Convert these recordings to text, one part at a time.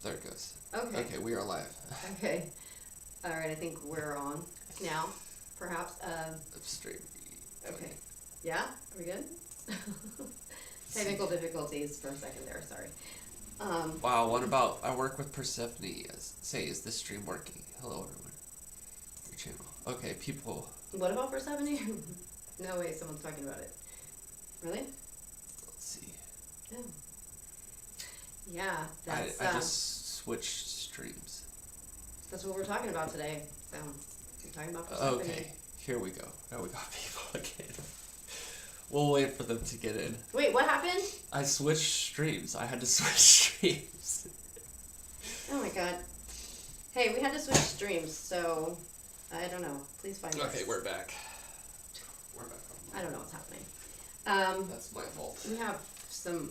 There it goes. Okay. Okay, we are live. Okay. All right, I think we're on now, perhaps. Straight. Okay. Yeah? Are we good? Technical difficulties for a second there, sorry. Wow, what about, I work with Persephone. Say, is this stream working? Hello, everyone. Your channel. Okay, people. What about Persephone? No way, someone's talking about it. Really? Let's see. Yeah. Yeah, that's... I just switched streams. That's what we're talking about today. So, we're talking about Persephone. Okay, here we go. Now we got people again. We'll wait for them to get in. Wait, what happened? I switched streams. I had to switch streams. Oh my god. Hey, we had to switch streams, so I don't know. Please find us. Okay, we're back. We're back. I don't know what's happening. That's my fault. We have some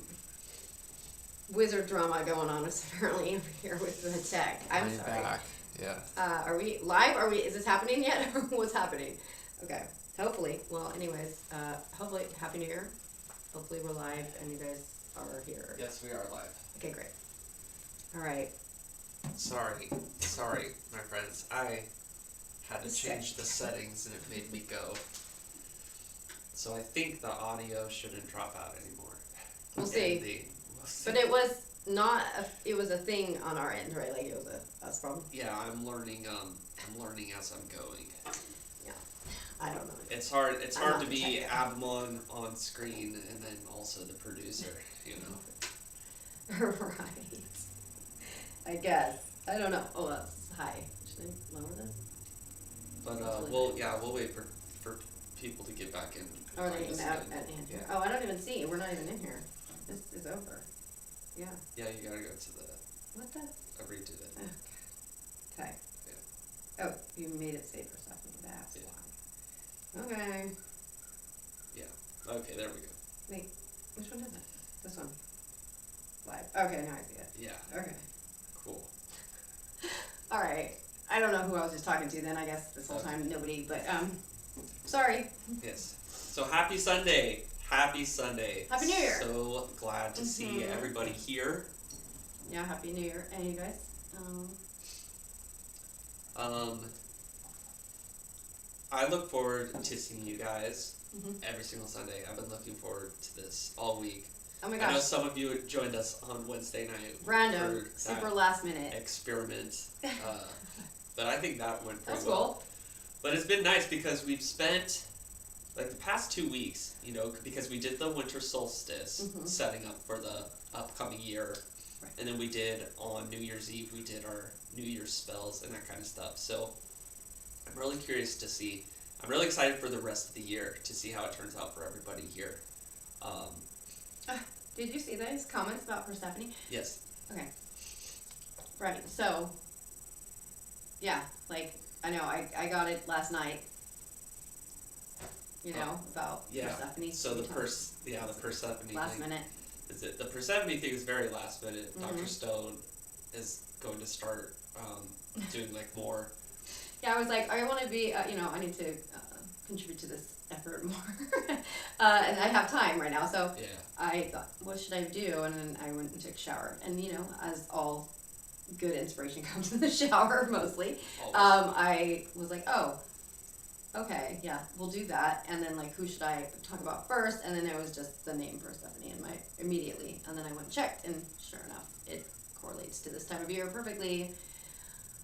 wizard drama going on apparently over here with the tech. I'm sorry. Back. Yeah. Are we live? Is this happening yet? Or what's happening? Okay. Hopefully. Well, anyways, hopefully, Happy New Year. Hopefully we're live and you guys are here. Yes, we are live. Okay, great. All right. Sorry, my friends. I had to change the settings and it made me go. So I think the audio shouldn't drop out anymore. We'll see. But it was not. It was a thing on our end, right? Like it was a problem. Yeah, I'm learning. I'm learning as I'm going. Yeah, I don't know. It's hard. It's hard to be Abammon on screen and then also the producer. You know. Right. I guess. I don't know. Oh, that's high. Should I lower this? But we'll wait for people to get back in. Are they in here? Oh, I don't even see. We're not even in here. This is over. Yeah. Yeah, you gotta go to the. What the? I redid it. Oh, God. Okay. Yeah. Oh, you made it safe for something. That's why. Okay. Yeah. Okay, there we go. Wait, which one is it? This one. Live. Okay, now I see it. Yeah. Okay. Cool. All right. I don't know who I was just talking to then. I guess this whole time nobody. But sorry. Yes. So happy Sunday. Happy Sunday. Happy New Year. So glad to see everybody here. Yeah, Happy New Year. And you guys? I look forward to seeing you guys every single Sunday. I've been looking forward to this all week. Oh my gosh. I know some of you joined us on Wednesday night. Random. Super last minute. Experiment. But I think that went pretty That's well. Cool. But it's been nice because we've spent like the past 2 weeks, you know, because we did the winter solstice setting up for the upcoming year. Right. And then we did on New Year's Eve, we did our New Year's spells and that kind of stuff. So I'm really curious to see. I'm really excited for the rest of the year to see how it turns out for everybody here. Did you see those comments about Persephone? Yes. Okay. Right. So, yeah, like I know I got it last night. You know about Persephone. So the Persephone last thing. minute. Is it the Persephone thing is very last minute. Dr. Stone is going to start doing like more. Yeah, I was like, I want to be. I need to contribute to this effort more, and I have time right now. So I thought, what should I do? And then I went and took a shower. And as all good inspiration comes in the shower, mostly. I was like, oh. Okay, yeah, we'll do that. And then, like, who should I talk about first? And then there was just the name Persephone in my immediately. And then I went and checked, and sure enough, it correlates to this time of year perfectly.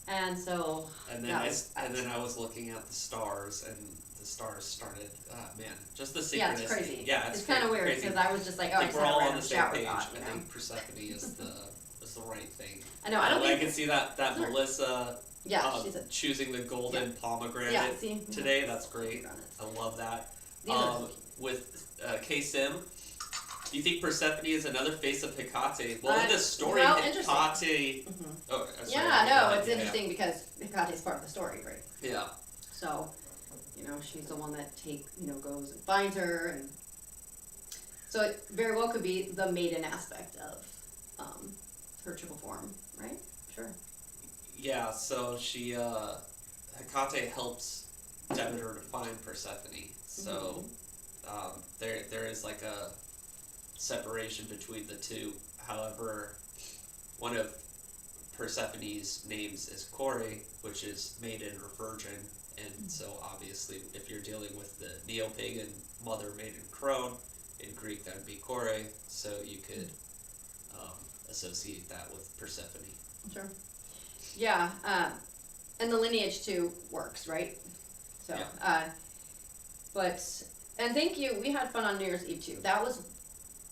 And so. And then I was looking at the stars, and the stars started. Man, just the synchronicity. Yeah, it's crazy. Yeah, it's kind of weird because I was just like, oh, I just we're had all a on random the same shower page. thought. I think Persephone is the right thing. I know. I can see that Melissa. Yeah, she's choosing the golden pomegranate today. That's great. I love that. With K-Sim, do you think Persephone is another face of Hecate? Well, in this story, Hecate. Oh, sorry, it's interesting because Hecate is part of the story, right? Yeah. So, she's the one that goes and finds her, and so it very well could be the maiden aspect of her triple form, right? Sure. Yeah, so she, Hecate helps Demeter to find Persephone. So, there is like a separation between the two. However, one of Persephone's names is Kore, which is maiden or virgin, and so obviously if you're dealing with the neo-pagan mother, maiden, crone, in Greek that would be Kore, so you could associate that with Persephone. Sure. Yeah, and the lineage too works, right? So, yeah. And thank you, we had fun on New Year's Eve too. That was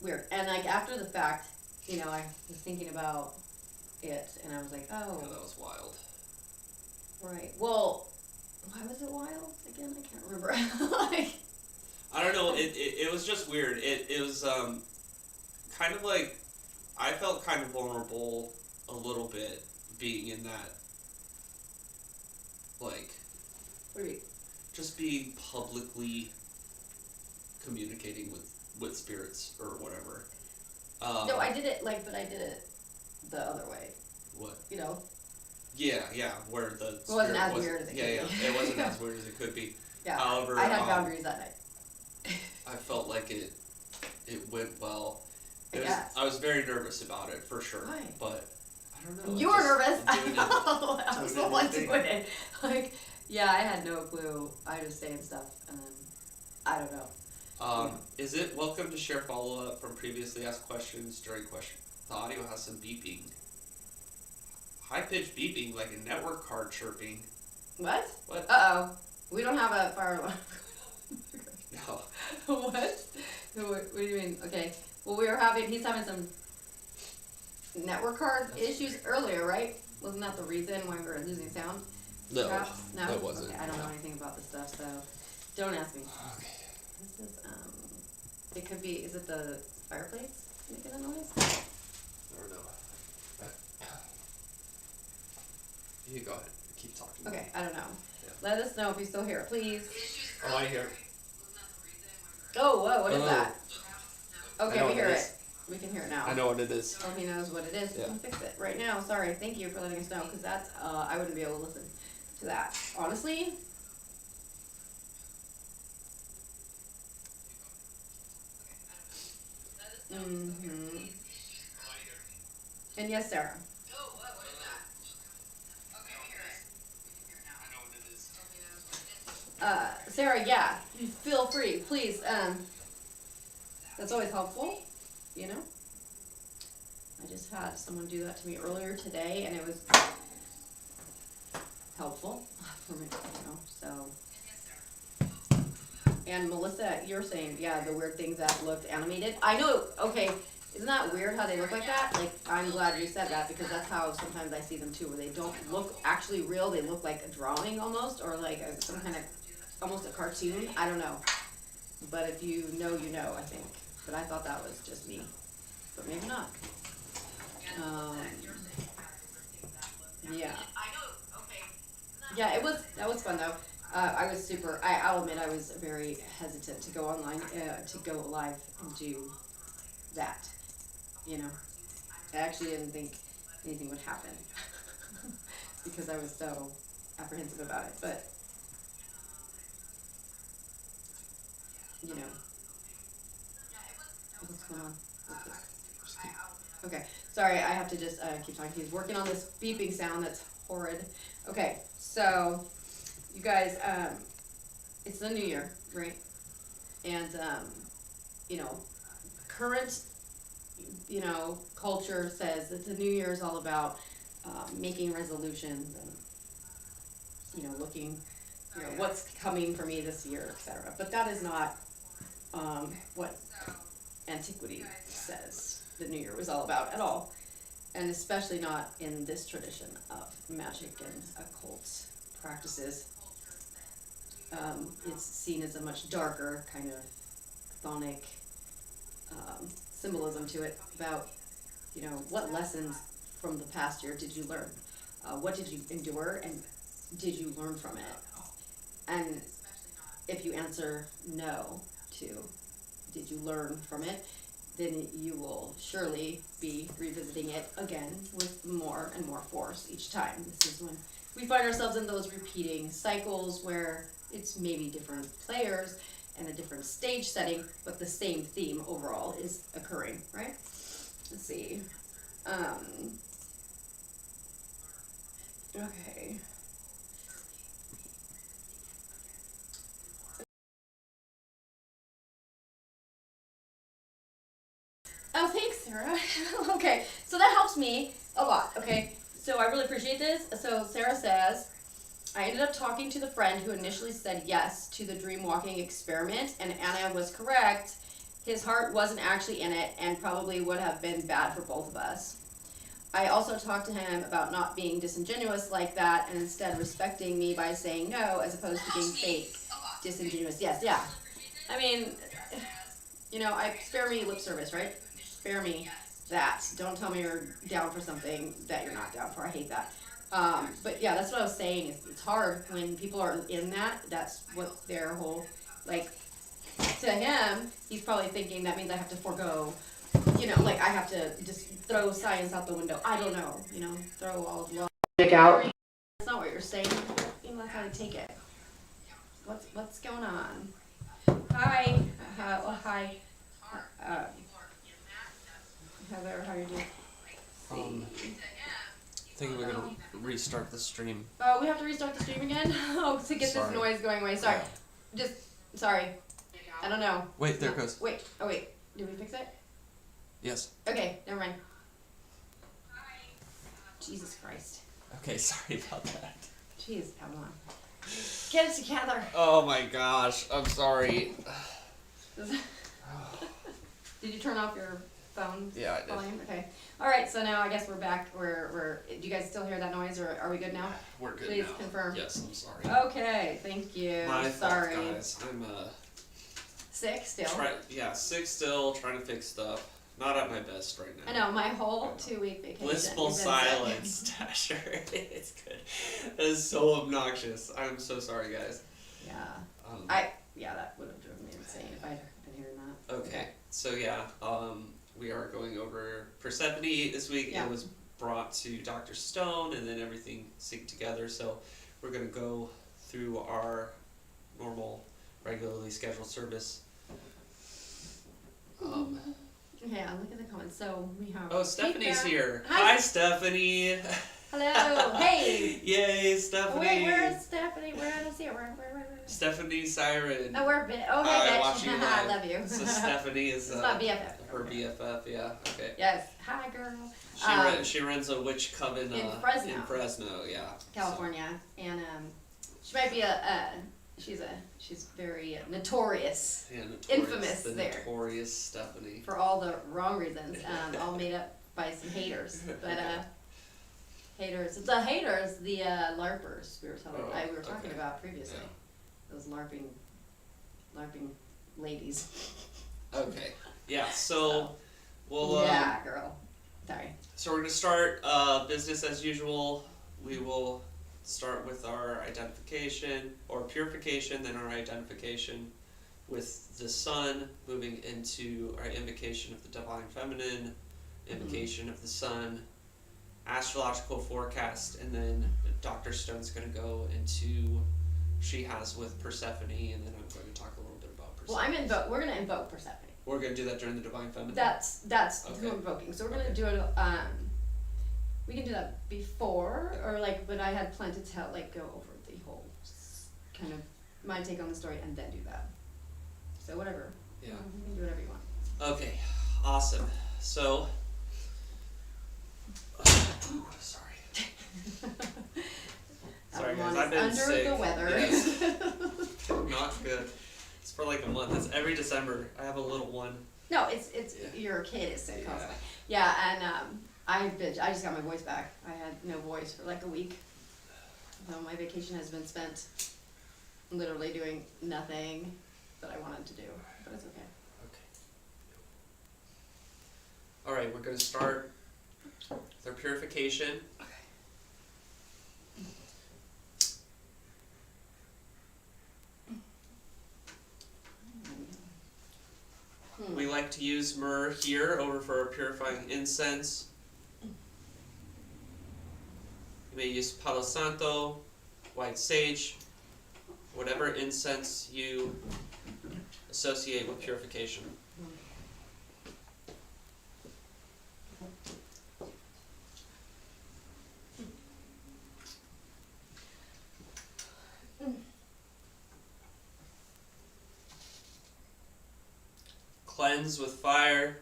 weird. And like after the fact, you know, I was thinking about it and I was like, oh. Yeah, that was wild. Right. Well, why was it wild again? I can't remember. I don't know. It was just weird. It was kind of like I felt kind of vulnerable a little bit being in that, like, what do you mean? Just being publicly communicating with spirits or whatever. No, I did it but I did it the other way. What? You know. Yeah, where the it wasn't as weird as it could be. Yeah, it wasn't as weird as it could be. Yeah. However, I had boundaries that night. I felt like it went well. I was very nervous about it for sure. Why? But I don't know. You were nervous. I was the one doing it. Like, yeah, I had no clue. I was saying stuff, and then I don't know. Is it welcome to share follow-up from previously asked questions during question? The audio has some beeping. High-pitched beeping, like a network card chirping. What? What? Uh-oh. We don't have a fire alarm. No. What? What do you mean? Okay. Well, he's having some network card issues earlier, right? Wasn't that the reason why we were losing sound? No. Perhaps? No? It wasn't. Okay, I don't know anything about this stuff, so don't ask me. Okay. This is, it could be, is it the fireplace making a noise? I don't know. You go ahead. Keep talking. Okay, I don't know. Yeah. Let us know if you still hear it, please. Oh, I hear it. Oh, whoa, what is that? Okay, we hear it. We can hear it now. I know what it is. Oh, he knows what it is. Yeah. We can fix it right now. Sorry. Thank you for letting us know, because that's, I wouldn't be able to listen to that. Honestly. Mm-hmm. And yes, Sarah. Oh, what is that? Okay, we hear it. We can hear it now. I know what it is. Okay, that's what it is. Sarah, yeah. Feel free, please. That's always helpful, you know. I just had someone do that to me earlier today, and it was helpful for me, you know. So. And Melissa, you're saying, yeah, the weird things that looked animated. I know. Okay, isn't that weird how they look like that? Like, I'm glad you said that, because that's how sometimes I see them too, where they don't look actually real. They look like a drawing almost, or like some kind of almost a cartoon. I don't know. But if you know, you know. I think. But I thought that was just me, but maybe not. Yeah. Yeah, that was fun though. I was I'll admit I was very hesitant to go online, to go live and do that. You know, I actually didn't think anything would happen because I was so apprehensive about it. But you know, what's going on? Okay, sorry, I have to just keep talking. He's working on this beeping sound that's horrid. Okay, so you guys, it's the new year, right? And you know, current, you know, culture says that the new year is all about making resolutions and, you know, looking, you know, what's coming for me this year, etc. But that is not what antiquity says the new year was all about at all, and especially not in this tradition of magic and occult practices. It's seen as a much darker kind of chthonic symbolism to it about, you know, what lessons from the past year did you learn? What did you endure, and did you learn from it? And if you answer no to did you learn from it, then you will surely be revisiting it again with more and more force each time. This is when we find ourselves in those repeating cycles where it's maybe different players and a different stage setting, but the same theme overall is occurring, right? Let's see. Okay. Oh, thanks, Sarah. Okay, so that helps me a lot. Okay, so I really appreciate this. So Sarah says, I ended up talking to the friend who initially said yes to the dream walking experiment, and Anna was correct. His heart wasn't actually in it and probably would have been bad for both of us. I also talked to him about not being disingenuous like that and instead respecting me by saying no as opposed to being fake disingenuous. Yes, yeah. I mean, I spare me lip service, right? Spare me that. Don't tell me you're down for something that you're not down for. I hate that. But yeah, that's what I was saying. It's hard when people are in that. That's what their whole, like, to him, he's probably thinking that means I have to forego, like I have to just throw science out the window. I don't know, throw all of logic out. That's not what you're saying. That's how they take it. What's going on? Hi. Hi. Heather, how are you doing? I think we're gonna restart the stream. Oh, we have to restart the stream again? Oh, to get this noise going away. Sorry. Yeah. Sorry. I don't know. Wait, there it goes. Wait. Oh, wait. Did we fix it? Yes. Okay, never mind. Jesus Christ. Okay, sorry about that. Jeez, Abammon. Get it together. Oh my gosh, I'm sorry. Did you turn off your phone? Yeah, I did. Volume? Okay. All right, so now I guess we're back. Do you guys still hear that noise, or are we good now? We're good Please now. confirm. Yes, I'm sorry. Okay, thank you. My sorry. fault, guys. I'm sick still. Sick still, trying to fix stuff. Not at my best right now. I know, my whole 2-week vacation. Blissful silence, Dasher. It's good. That is so obnoxious. I'm so sorry, guys. Yeah. That would have driven me insane if I'd been hearing that. Okay. So we are going over Persephone this week. Yeah. It was brought to Dr. Stone, and then everything synced together. So we're gonna go through our normal, regularly scheduled service. Okay, I'll look at the comments. So we have. Oh, Stephanie's here. Hi, Stephanie. Hello. Hey. Yay, Stephanie. Oh, wait, where is Stephanie? Where? I don't see her. Where? Stephanie Siren. Oh, we're hey, bitch. I love you. So Stephanie is my BFF. her BFF. Yeah. Okay. Yes. Hi, girl. She runs a witch coven in Fresno. In Fresno, yeah. California, so. And she might be she's very notorious. Yeah, infamous the there. Notorious Stephanie. For all the wrong reasons, all made up by some haters. But haters, the haters, the LARPers we were talking about previously. Yeah. Those LARPing ladies. Okay. Yeah. So we'll. Yeah, girl. Sorry. So we're gonna start business as usual. We will start with our identification or purification, then our identification with the sun, moving into our invocation of the divine feminine, invocation of the sun, astrological forecast, and then Dr. Stone's going to go into she has with Persephone, and then I'm going to talk a little bit about Persephone. Well, we're going to invoke Persephone. We're going to do that during the divine feminine? That's who I'm invoking. So we're going to do it, we can do that before, or but I had planned to go over the whole kind of my take on the story and then do that. So whatever. Yeah. You can do whatever you want. Okay, awesome. So, sorry. Sorry guys, I've been under sick. The weather. Yes. Not good. It's for like a month. It's every December. I have a little one. No, it's your kid is sick constantly. Yeah, and I just got my voice back. I had no voice for like a week. So my vacation has been spent literally doing nothing that I wanted to do, but it's okay. Okay. All right, we're going to start with our purification. We like to use myrrh here over for our purifying incense. You may use Palo Santo, white sage, whatever incense you associate with purification. cleanse with fire.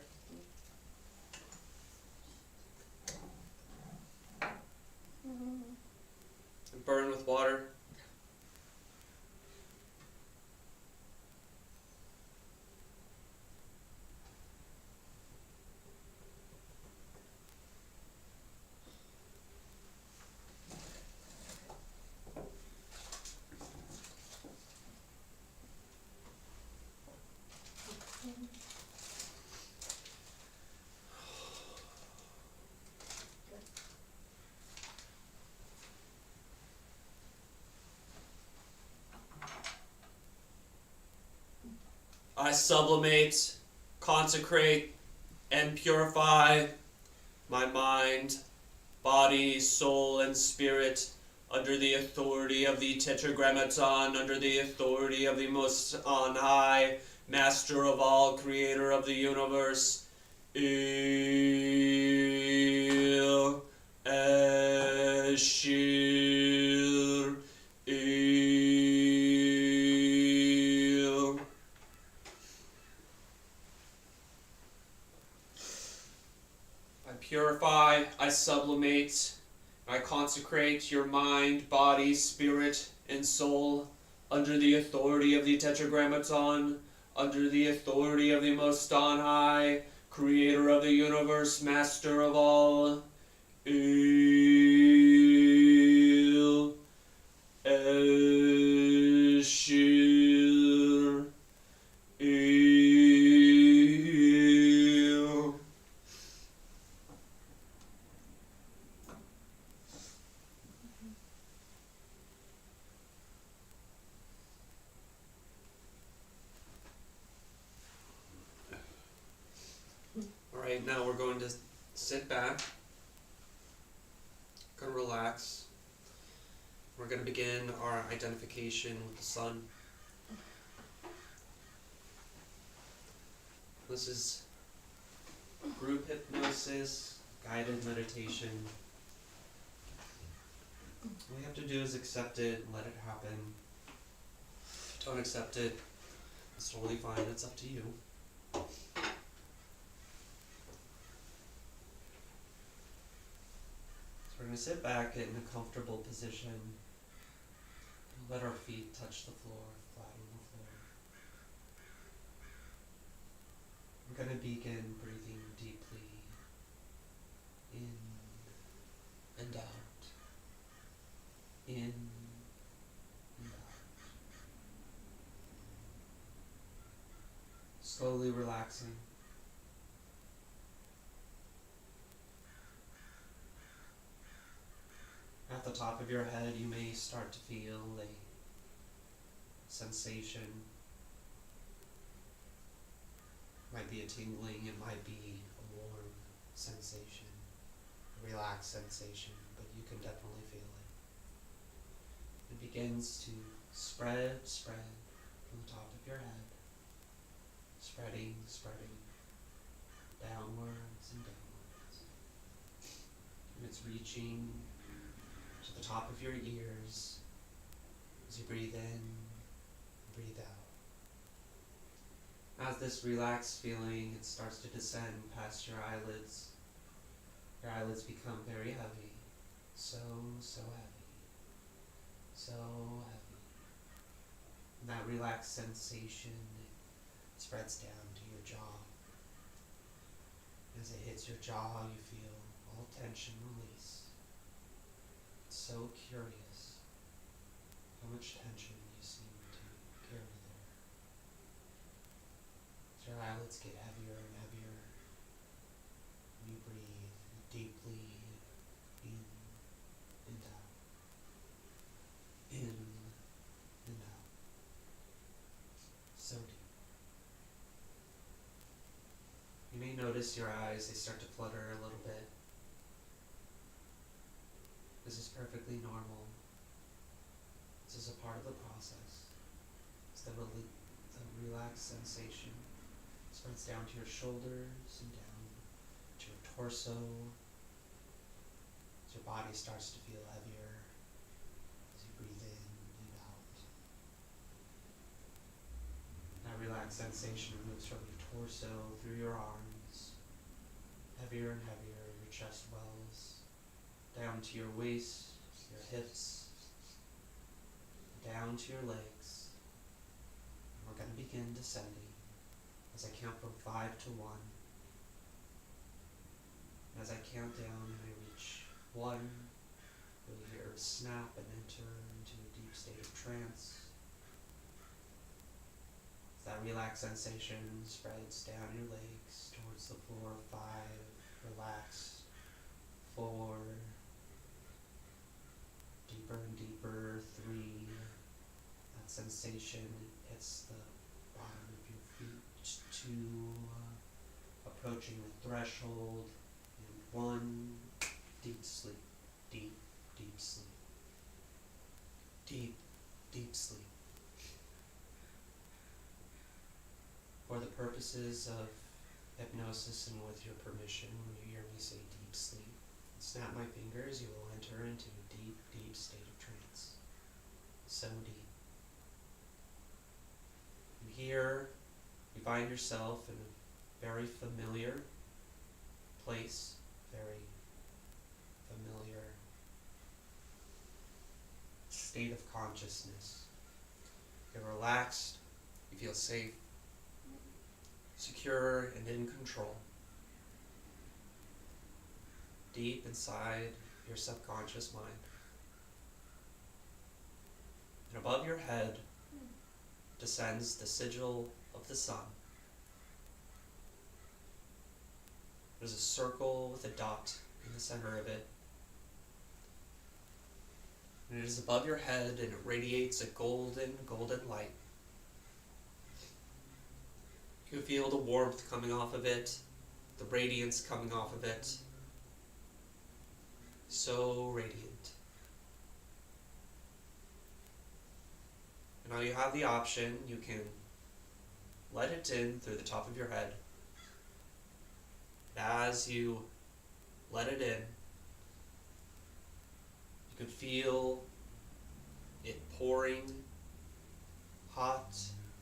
And burn with water. I sublimate, consecrate, and purify my mind, body, soul, and spirit under the authority of the Tetragrammaton, under the authority of the Most On High, Master of all, Creator of the universe. Il Eshir Il. I purify, I sublimate, I consecrate your mind, body, spirit, and soul under the authority of the Tetragrammaton, under the authority of the Most On High, Creator of the universe, Master of all. Il Eshir Il. Alright, now we're going to sit back, going to relax. We're going to begin our identification with the sun. This is group hypnosis, guided meditation. All we have to do is accept it and let it happen. If you don't accept it, it's totally fine, it's up to you. We're going to sit back, get in a comfortable position, and let our feet touch the floor, flat on the floor. We're going to begin breathing deeply in and out, in and out. Slowly relaxing. At the top of your head, you may start to feel a sensation. It might be a tingling, it might be a warm sensation, a relaxed sensation, but you can definitely feel it. It begins to spread from the top of your head, spreading, downwards and downwards. And it's reaching to the top of your ears as you breathe in, breathe out. As this relaxed feeling, it starts to descend past your eyelids. Your eyelids become very heavy, so heavy, so heavy. And that relaxed sensation, it spreads down to your jaw. As it hits your jaw, you feel all tension release. So curious how much tension you seem to carry there. As your eyelids get heavier and heavier, you breathe deeply in and out, in and out, so deep. You may notice your eyes, they start to flutter a little bit. This is perfectly normal. This is a part of the process. It's the relaxed sensation spreads down to your shoulders and down to your torso. As your body starts to feel heavier as you breathe in and out. That relaxed sensation moves from your torso, through your arms. Heavier and heavier, your chest wells. Down to your waist, your hips. Down to your legs. And we're going to begin descending as I count from 5 to 1. And as I count down and I reach 1, you'll hear a snap and enter into a deep state of trance. As that relaxed sensation spreads down your legs towards the floor. 5, relax. 4, deeper and deeper. 3, that sensation hits the bottom of your feet. 2, approaching the threshold. And 1, deep sleep. Deep, deep sleep. Deep, deep sleep. For the purposes of hypnosis and with your permission, when you hear me say deep sleep, snap my fingers, you will enter into a deep, deep state of trance. So deep. And here, you find yourself in a very familiar place, very familiar state of consciousness. You're relaxed, you feel safe, secure, and in control. Deep inside your subconscious mind. And above your head descends the sigil of the sun. There's a circle with a dot in the center of it. And it is above your head and it radiates a golden light. You can feel the warmth coming off of it, the radiance coming off of it. So radiant. And now you have the option, you can let it in through the top of your head. And as you let it in, you can feel it pouring hot,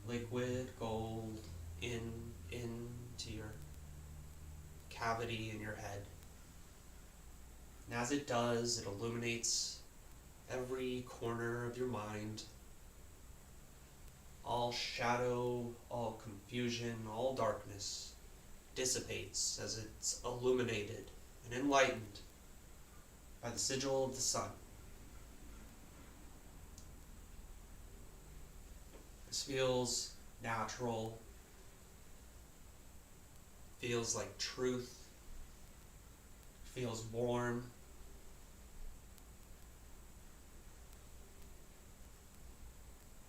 liquid gold into your cavity in your head. And as it does, it illuminates every corner of your mind. All shadow, all confusion, all darkness dissipates as it's illuminated and enlightened by the sigil of the sun. This feels natural, feels like truth, feels warm.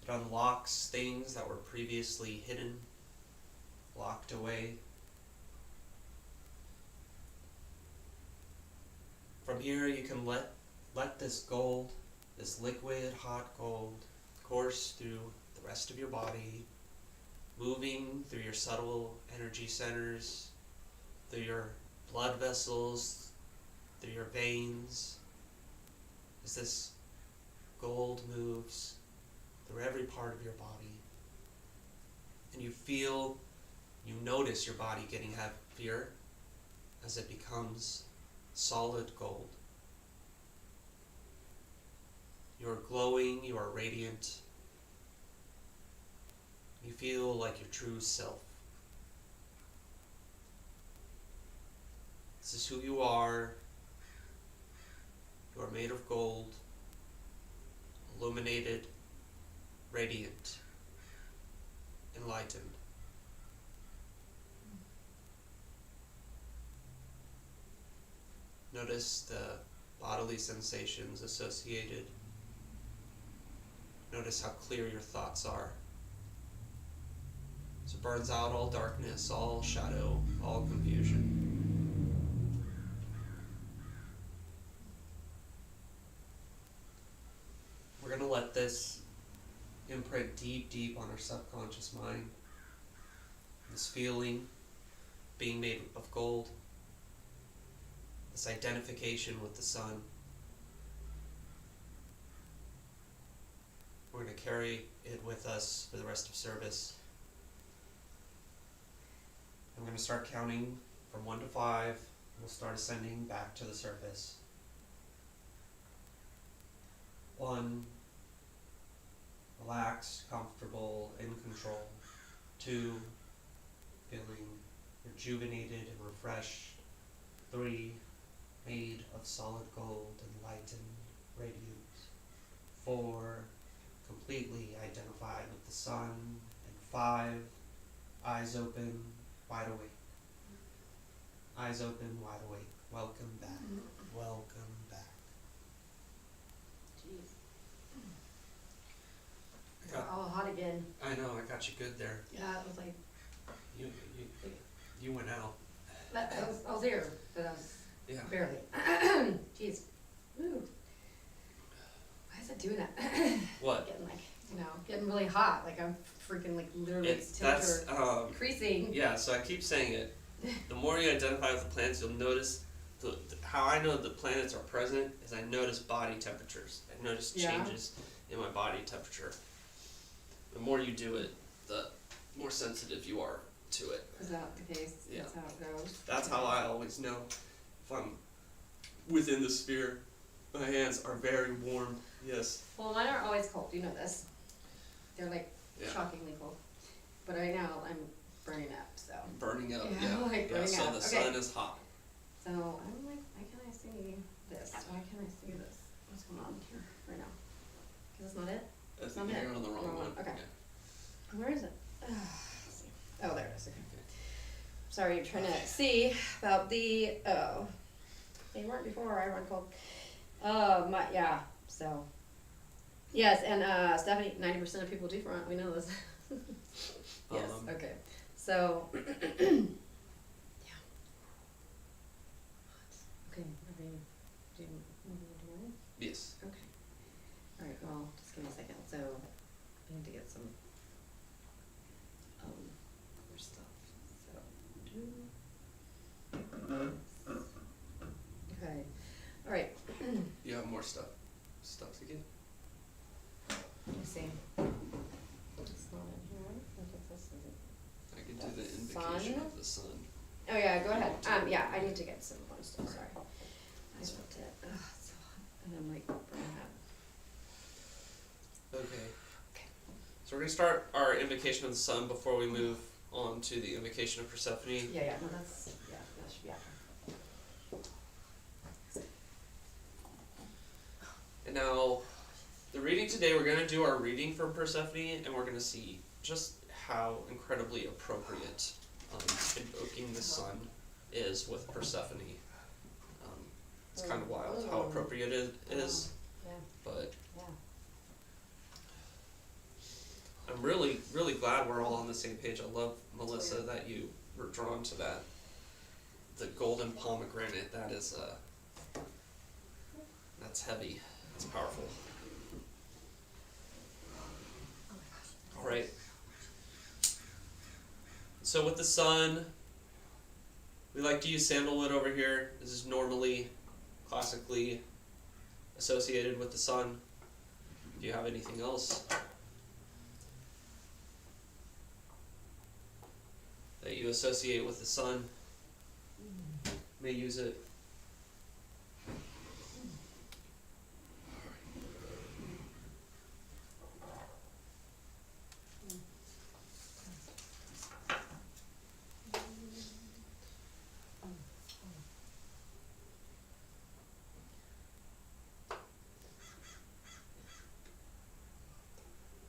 It unlocks things that were previously hidden, locked away. From here you can let this gold, this liquid hot gold, course through the rest of your body, moving through your subtle energy centers, through your blood vessels, through your veins, as this gold moves through every part of your body. And you notice your body getting heavier as it becomes solid gold. You are glowing, you are radiant. You feel like your true self. This is who you are. You are made of gold, illuminated, radiant, enlightened. Notice the bodily sensations associated. Notice how clear your thoughts are. So it burns out all darkness, all shadow, all confusion. We're going to let this imprint deep, deep on our subconscious mind. This feeling, being made of gold, this identification with the sun. We're going to carry it with us for the rest of service. I'm going to start counting from 1 to 5. We'll start ascending back to the surface. 1, relaxed, comfortable, in control. 2, feeling rejuvenated and refreshed. 3, made of solid gold and light and radiance. 4, completely identified with the sun. And 5, eyes open, wide awake. Eyes open, wide awake. Welcome back. Welcome back. Jeez. Got all hot again. I know, I got you good there. Yeah, it was like. You went out. I was here, but I was barely. Jeez. Woo. Why is it doing that? What? Getting getting really hot. Like I'm freaking literally increasing. Yeah, so I keep saying it. The more you identify with the planets, you'll notice how I know the planets are present is I notice body temperatures. I notice changes in my body temperature. The more you do it, the more sensitive you are to it. Is that the case? Yeah. That's how it goes? That's how I always know if I'm within the sphere. My hands are very warm. Yes. Well, mine are always cold. You know this. They're shockingly cold. But right now I'm burning up. So. Burning up. Yeah. Burning so up. the sun is hot. So I'm like, why can't I see this? Why can't I see this? What's going on here right now? Is this not it? I think you're on the wrong one. Okay. Yeah. Where is it? Oh, there it is. Okay. Sorry, you're trying to see about the. Oh, they weren't before. I run cold. So. Yes, and Stephanie, 90% of people do front. We know this. Yes. Okay. So. Yeah. Okay. Are we doing? Yes. Okay. All right. Well, just give me a second. So, I need to get some. More stuff. So. Okay. All right. You have more stuff to get? Let me see. It's not in here. What is this? Is it? I can do the invocation of the sun. Oh yeah, go ahead. Yeah, I need to get some more stuff. Sorry. I felt it. Ugh, it's so hot, and I'm burning up. Okay. So we're gonna start our invocation of the sun before we move on to the invocation of Persephone. Yeah. No, that should be after. And now, the reading today, we're gonna do our reading for Persephone, and we're gonna see just how incredibly appropriate invoking the sun is with Persephone. It's kind of wild how appropriate it is, but I'm really, really glad we're all on the same page. I love, Melissa, that you were drawn to that. The golden pomegranate, that is, that's heavy. That's powerful. Alright. So with the sun, we like to use sandalwood over here. This is normally, classically associated with the sun. Do you have anything else that you associate with the sun? May use it.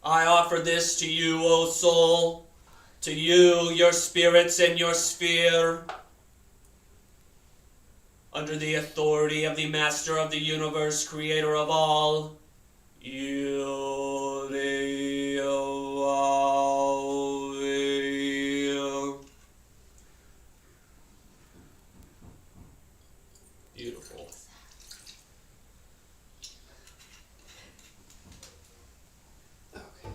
I offer this to you, O soul, to you, your spirits and your sphere, under the authority of the Master of the Universe, Creator of all, Beautiful. Okay.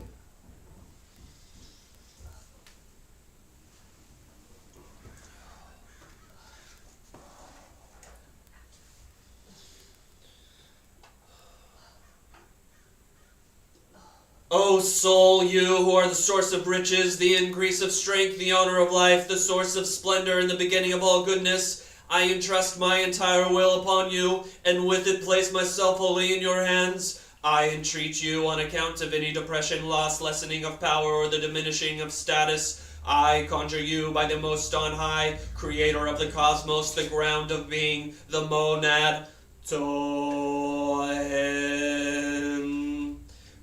O soul, you who are the source of riches, the increase of strength, the honor of life, the source of splendor, and the beginning of all goodness, I entrust my entire will upon you, and with it place myself wholly in your hands. I entreat you, on account of any depression, loss, lessening of power, or the diminishing of status, I conjure you by the Most on High, creator of the cosmos, the ground of being, the monad, Tohen,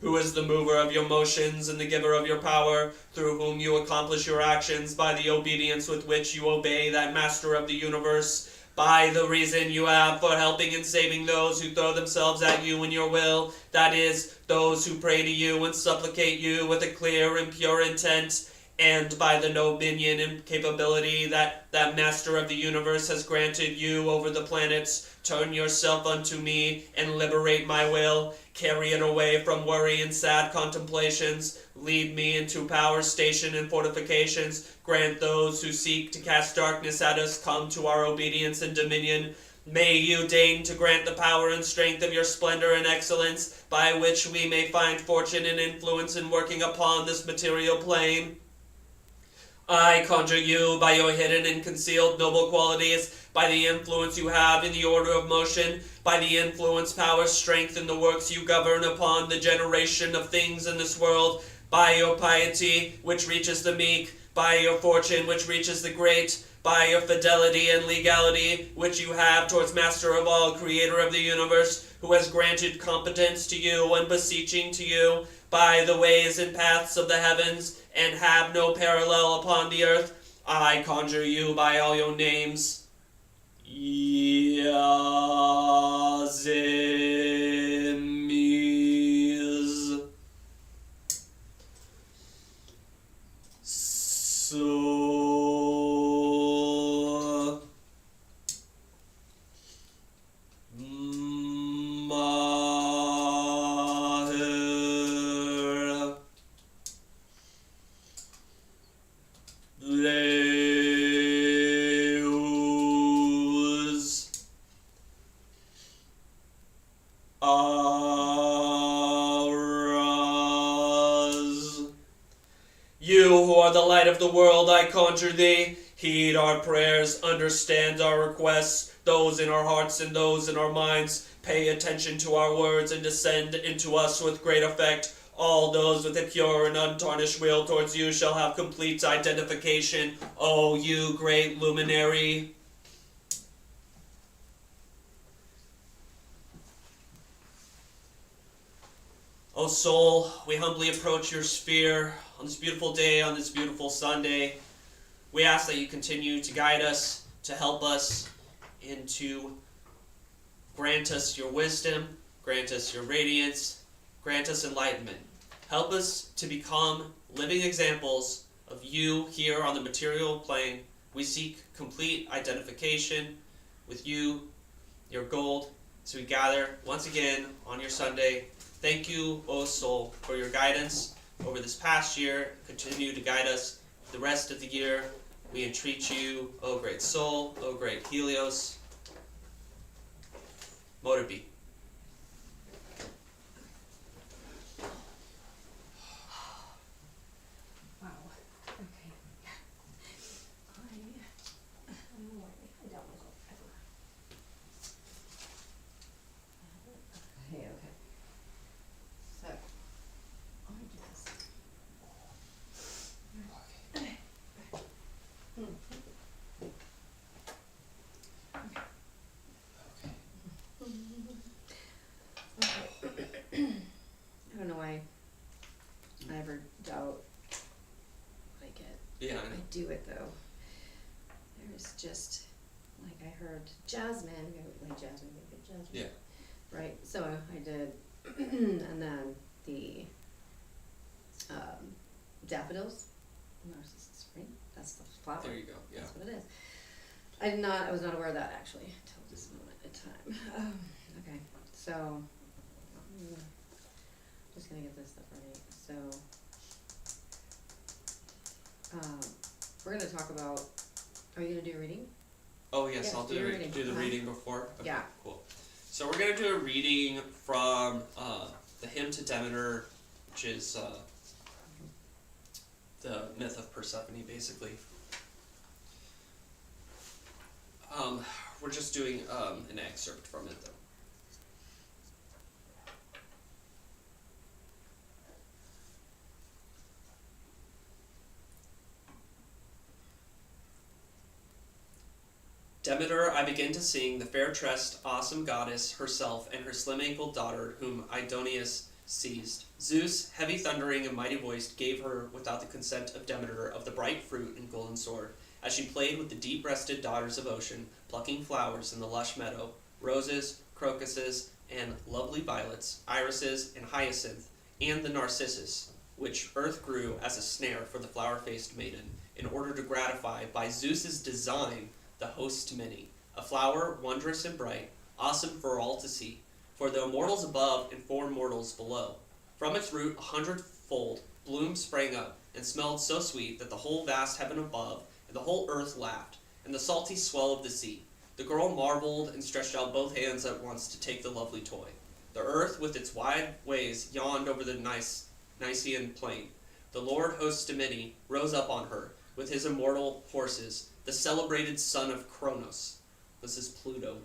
who is the mover of your motions and the giver of your power, through whom you accomplish your actions by the obedience with which you obey that master of the universe, by the reason you have for helping and saving those who throw themselves at you in your will, that is, those who pray to you and supplicate you with a clear and pure intent, and by the dominion and capability that that master of the universe has granted you over the planets, turn yourself unto me and liberate my will. Carry it away from worry and sad contemplations. Lead me into power station and fortifications. Grant those who seek to cast darkness at us come to our obedience and dominion. May you deign to grant the power and strength of your splendor and excellence, by which we may find fortune and influence in working upon this material plane. I conjure you by your hidden and concealed noble qualities, by the influence you have in the order of motion, by the influence, power, strength in the works you govern upon the generation of things in this world, by your piety, which reaches the meek, by your fortune, which reaches the great, by your fidelity and legality, which you have towards Master of all, Creator of the universe, who has granted competence to you and beseeching to you, by the ways and paths of the heavens, and have no parallel upon the earth, I conjure you by all your names. Yazimiz. So Mahir Leus Auras. You who are the light of the world, I conjure thee, heed our prayers, understand our requests, those in our hearts and those in our minds. Pay attention to our words and descend into us with great effect. All those with a pure and untarnished will towards you shall have complete identification. O you great luminary. O soul, we humbly approach your sphere on this beautiful day, on this beautiful Sunday. We ask that you continue to guide us, to help us, and to grant us your wisdom, grant us your radiance, grant us enlightenment. Help us to become living examples of you here on the material plane. We seek complete identification with you, your gold, as we gather once again on your Sunday. Thank you, O soul, for your guidance over this past year. Continue to guide us the rest of the year. We entreat you, O great soul, O great Helios. Motor B. Wow. Okay. I don't know why I don't want to go ever. Okay, okay. So, let me do this. I don't know why I ever doubt what I get. Yeah, I do it though. There's just, like I heard Jasmine, like Jasmine, maybe Jasmine. Yeah. Right, so I did, and then the daffodils, narcissus, right? That's the flower. There you go, yeah. That's what it is. I was not aware of that actually until this moment in time. Okay, so just gonna get this stuff right. So we're gonna talk about. Are you gonna do a reading? Oh yes, Yes, I'll do your reading. do the reading before. Okay, Yeah. Cool. So we're gonna do a reading from the Hymn to Demeter which is the myth of Persephone, basically. We're just doing an excerpt from it, though. Demeter, I begin to sing, the fair-tressed, awesome goddess herself and her slim-ankled daughter, whom Aidoneus seized. Zeus, heavy thundering and mighty voiced, gave her, without the consent of Demeter, of the bright fruit and golden sword, as she played with the deep-breasted daughters of ocean, plucking flowers in the lush meadow, roses, crocuses, and lovely violets, irises, and hyacinth, and the narcissus, which earth grew as a snare for the flower-faced maiden, in order to gratify, by Zeus's design, the host to many, a flower wondrous and bright, awesome for all to see. For though mortals above and four mortals below, from its root 100-fold bloom sprang up, and smelled so sweet that the whole vast heaven above and the whole earth laughed, and the salty swell of the sea. The girl marveled and stretched out both hands at once to take the lovely toy. The earth with its wide ways yawned over the Nysian plain. The Lord host to many rose up on her with his immortal horses, the celebrated son of Kronos. This is Pluto.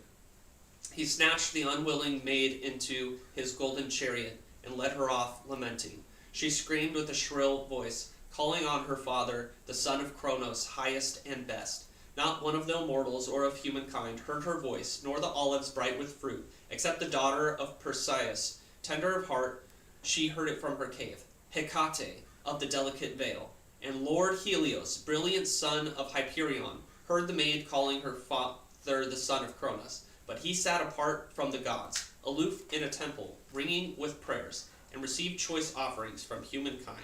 He snatched the unwilling maid into his golden chariot and led her off lamenting. She screamed with a shrill voice, calling on her father, the son of Kronos, highest and best. Not one of the mortals or of humankind heard her voice, nor the olives bright with fruit, except the daughter of Perseus, tender of heart. She heard it from her cave, Hecate of the delicate veil. And Lord Helios, brilliant son of Hyperion, heard the maid calling her father the son of Kronos. But he sat apart from the gods, aloof in a temple, ringing with prayers, and received choice offerings from humankind.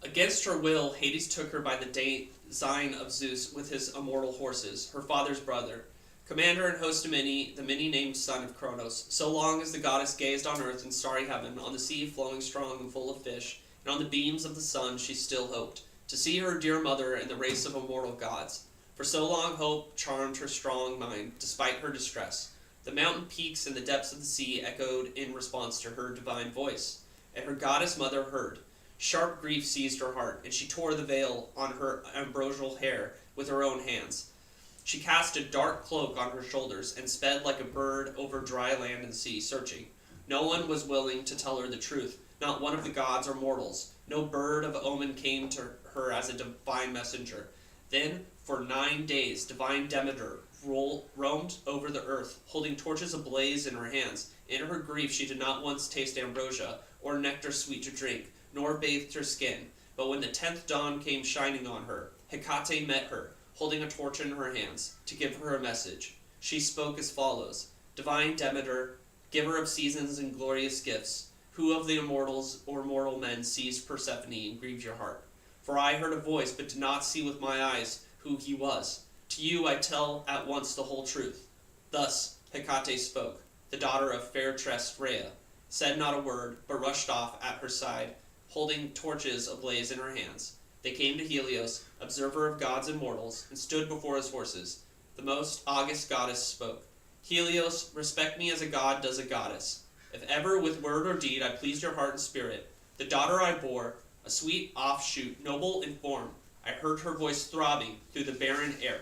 Against her will, Hades took her by the design of Zeus with his immortal horses, her father's brother, commander and host of many, the many-named son of Kronos, so long as the goddess gazed on earth and starry heaven, on the sea flowing strong and full of fish, and on the beams of the sun she still hoped, to see her dear mother and the race of immortal gods. For so long hope charmed her strong mind, despite her distress. The mountain peaks and the depths of the sea echoed in response to her divine voice, and her goddess mother heard. Sharp grief seized her heart, and she tore the veil on her ambrosial hair with her own hands. She cast a dark cloak on her shoulders and sped like a bird over dry land and sea, searching. No one was willing to tell her the truth, not one of the gods or mortals. No bird of omen came to her as a divine messenger. Then, for 9 days, divine Demeter roamed over the earth, holding torches ablaze in her hands. In her grief she did not once taste ambrosia, or nectar sweet to drink, nor bathed her skin. But when the 10th dawn came shining on her, Hecate met her, holding a torch in her hands, to give her a message. She spoke as follows: Divine Demeter, giver of seasons and glorious gifts, who of the immortals or mortal men seized Persephone and grieved your heart? For I heard a voice, but did not see with my eyes who he was. To you I tell at once the whole truth. Thus Hecate spoke. The daughter of fair-tressed Rhea said not a word, but rushed off at her side, holding torches ablaze in her hands. They came to Helios, observer of gods and mortals, and stood before his horses. The most august goddess spoke. Helios, respect me as a god does a goddess. If ever with word or deed I pleased your heart and spirit, the daughter I bore, a sweet offshoot, noble in form, I heard her voice throbbing through the barren air,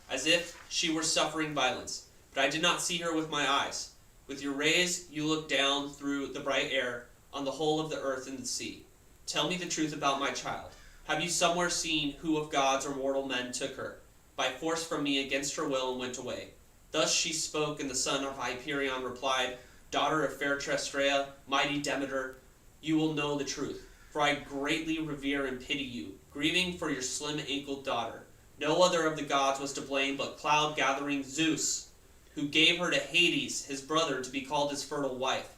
as if she were suffering violence. But I did not see her with my eyes. With your rays you looked down through the bright air on the whole of the earth and the sea. Tell me the truth about my child. Have you somewhere seen who of gods or mortal men took her, by force from me against her will, and went away? Thus she spoke, and the son of Hyperion replied, Daughter of fair-tressed Rhea, mighty Demeter, you will know the truth, for I greatly revere and pity you, grieving for your slim-ankled daughter. No other of the gods was to blame but cloud-gathering Zeus, who gave her to Hades, his brother, to be called his fertile wife.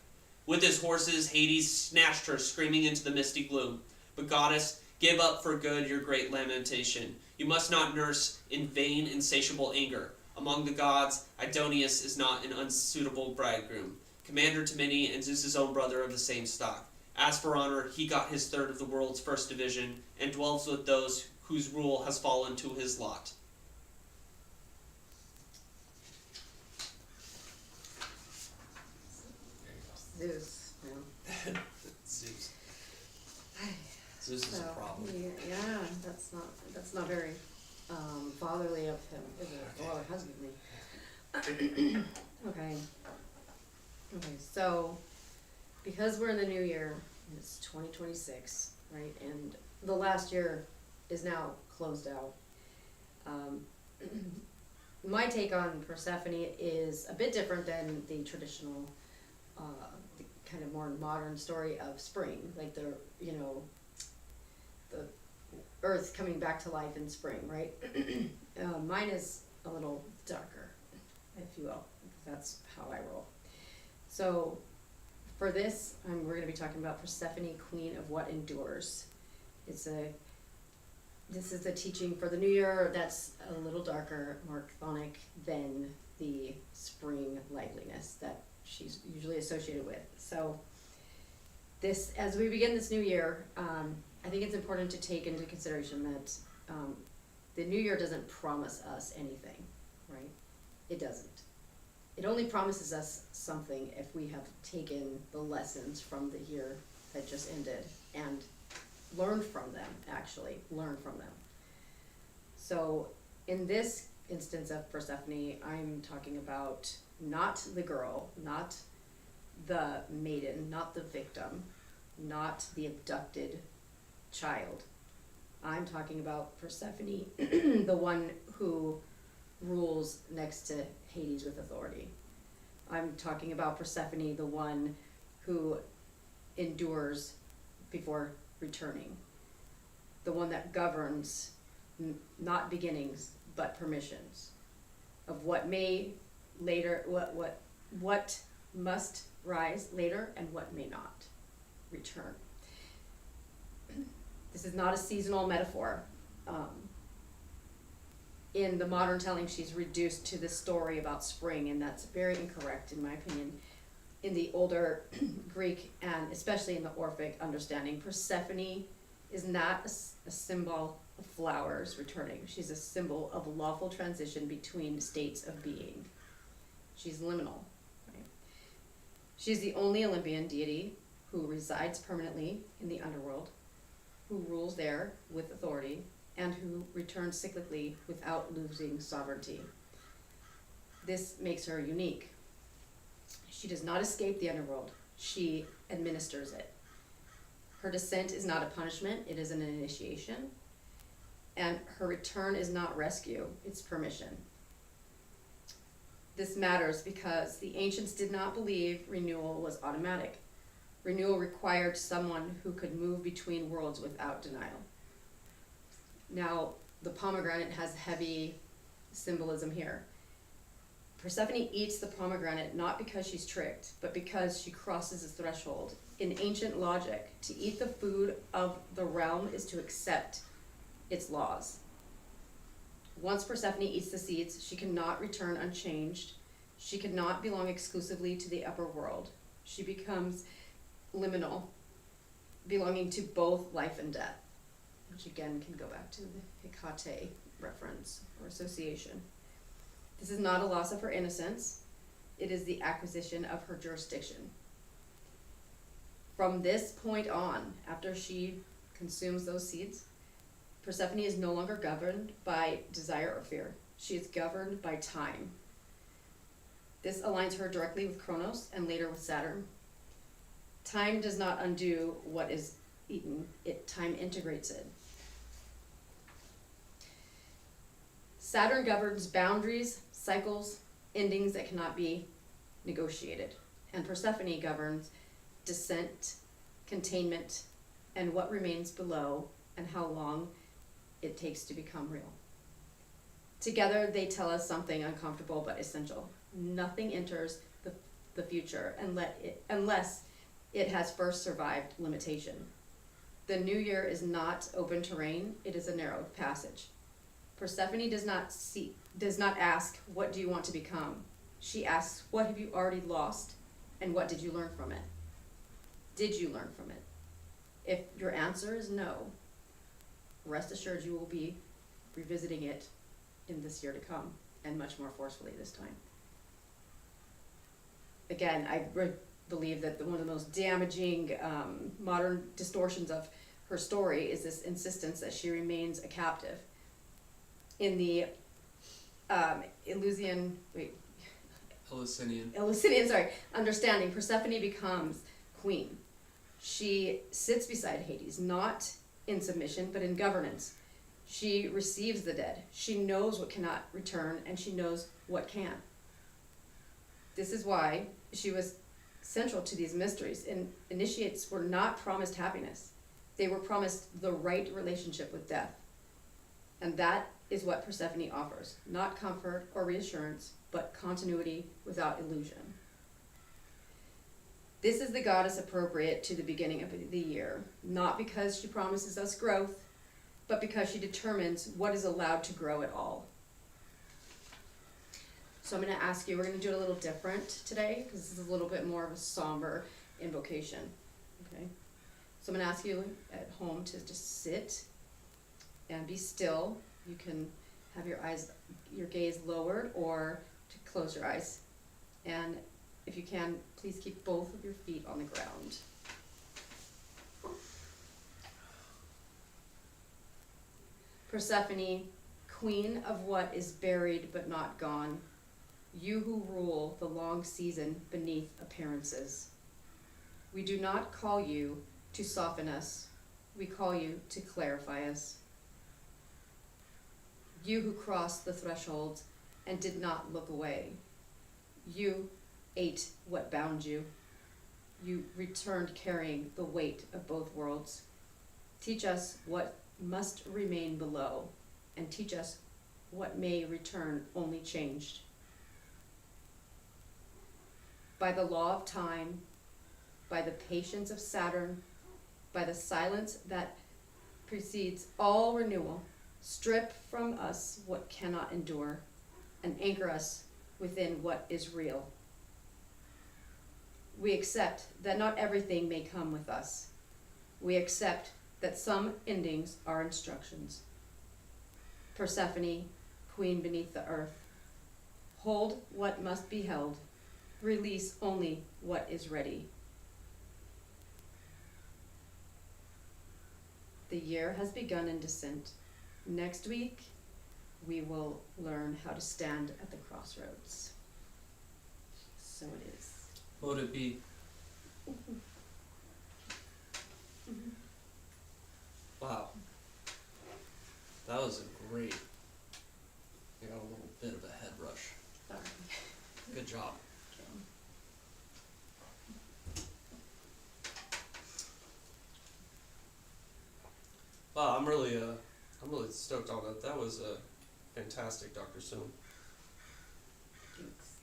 With his horses, Hades snatched her, screaming into the misty gloom. But goddess, give up for good your great lamentation. You must not nurse in vain insatiable anger. Among the gods, Aidoneus is not an unsuitable bridegroom, commander to many and Zeus's own brother of the same stock. As for honor, he got his third of the world's first division, and dwells with those whose rule has fallen to his lot. has given me. Okay. Okay, so because we're in the new year, it's 2026, right? And the last year is now closed out. My take on Persephone is a bit different than the traditional, the kind of more modern story of spring, like the earth coming back to life in spring, right? Mine is a little darker, if you will. That's how I roll. So for this, we're going to be talking about Persephone, Queen of What Endures. This is the teaching for the new year that's a little darker, more chthonic than the spring liveliness that she's usually associated with. So this, as we begin this new year, I think it's important to take into consideration that the new year doesn't promise us anything, right? It doesn't. It only promises us something if we have taken the lessons from the year that just ended and learn from them, learn from them. So in this instance of Persephone, I'm talking about not the girl, not the maiden, not the victim, not the abducted child. I'm talking about Persephone, the one who rules next to Hades with authority. I'm talking about Persephone, the one who endures before returning, the one that governs not beginnings but permissions of what may later, what must rise later and what may not return. This is not a seasonal metaphor. In the modern telling, she's reduced to this story about spring, and that's very incorrect in my opinion. In the older Greek, and especially in the Orphic understanding, Persephone is not a symbol of flowers returning. She's a symbol of lawful transition between states of being. She's liminal. Right? She's the only Olympian deity who resides permanently in the underworld, who rules there with authority, and who returns cyclically without losing sovereignty. This makes her unique. She does not escape the underworld. She administers it. Her descent is not a punishment, it is an initiation. And her return is not rescue, it's permission. This matters because the ancients did not believe renewal was automatic. Renewal required someone who could move between worlds without denial. Now, the pomegranate has heavy symbolism here. Persephone eats the pomegranate not because she's tricked, but because she crosses a threshold. In ancient logic, to eat the food of the realm is to accept its laws. Once Persephone eats the seeds, she cannot return unchanged. She cannot belong exclusively to the upper world. She becomes liminal, belonging to both life and death, which again can go back to the Hecate reference or association. This is not a loss of her innocence. It is the acquisition of her jurisdiction. From this point on, after she consumes those seeds, Persephone is no longer governed by desire or fear. She is governed by time. This aligns her directly with Kronos and later with Saturn. Time does not undo what is eaten. Time integrates it. Saturn governs boundaries, cycles, endings that cannot be negotiated. And Persephone governs descent, containment, and what remains below and how long it takes to become real. Together, they tell us something uncomfortable but essential. Nothing enters the future unless it has first survived limitation. The new year is not open terrain, it is a narrow passage. Persephone does not ask, what do you want to become? She asks, what have you already lost, and what did you learn from it? Did you learn from it? If your answer is no, rest assured you will be revisiting it in this year to come, and much more forcefully this time. Again, I believe that one of the most damaging modern distortions of her story is this insistence that she remains a captive. In the Eleusinian understanding, Persephone becomes queen. She sits beside Hades, not in submission, but in governance. She receives the dead. She knows what cannot return, and she knows what can. This is why she was central to these mysteries. And initiates were not promised happiness. They were promised the right relationship with death. And that is what Persephone offers. Not comfort or reassurance, but continuity without illusion. This is the goddess appropriate to the beginning of the year, not because she promises us growth, but because she determines what is allowed to grow at all. So I'm going to ask you, we're going to do it a little different today, because this is a little bit more of a somber invocation. Okay? So I'm going to ask you at home to just sit and be still. You can have your gaze lowered, or to close your eyes. And if you can, please keep both of your feet on the ground. Persephone, queen of what is buried but not gone, you who rule the long season beneath appearances. We do not call you to soften us, we call you to clarify us. You who crossed the threshold and did not look away. You ate what bound you. You returned carrying the weight of both worlds. Teach us what must remain below, and teach us what may return only changed. By the law of time, by the patience of Saturn, by the silence that precedes all renewal, strip from us what cannot endure, and anchor us within what is real. We accept that not everything may come with us. We accept that some endings are instructions. Persephone, queen beneath the earth, hold what must be held, release only what is ready. The year has begun in descent. Next week, we will learn how to stand at the crossroads. So it is. What would it be? Wow. That was a great, a little bit of a head rush. Sorry. Good job. Wow, I'm really stoked on that. That was fantastic, Dr. Soon. Thanks.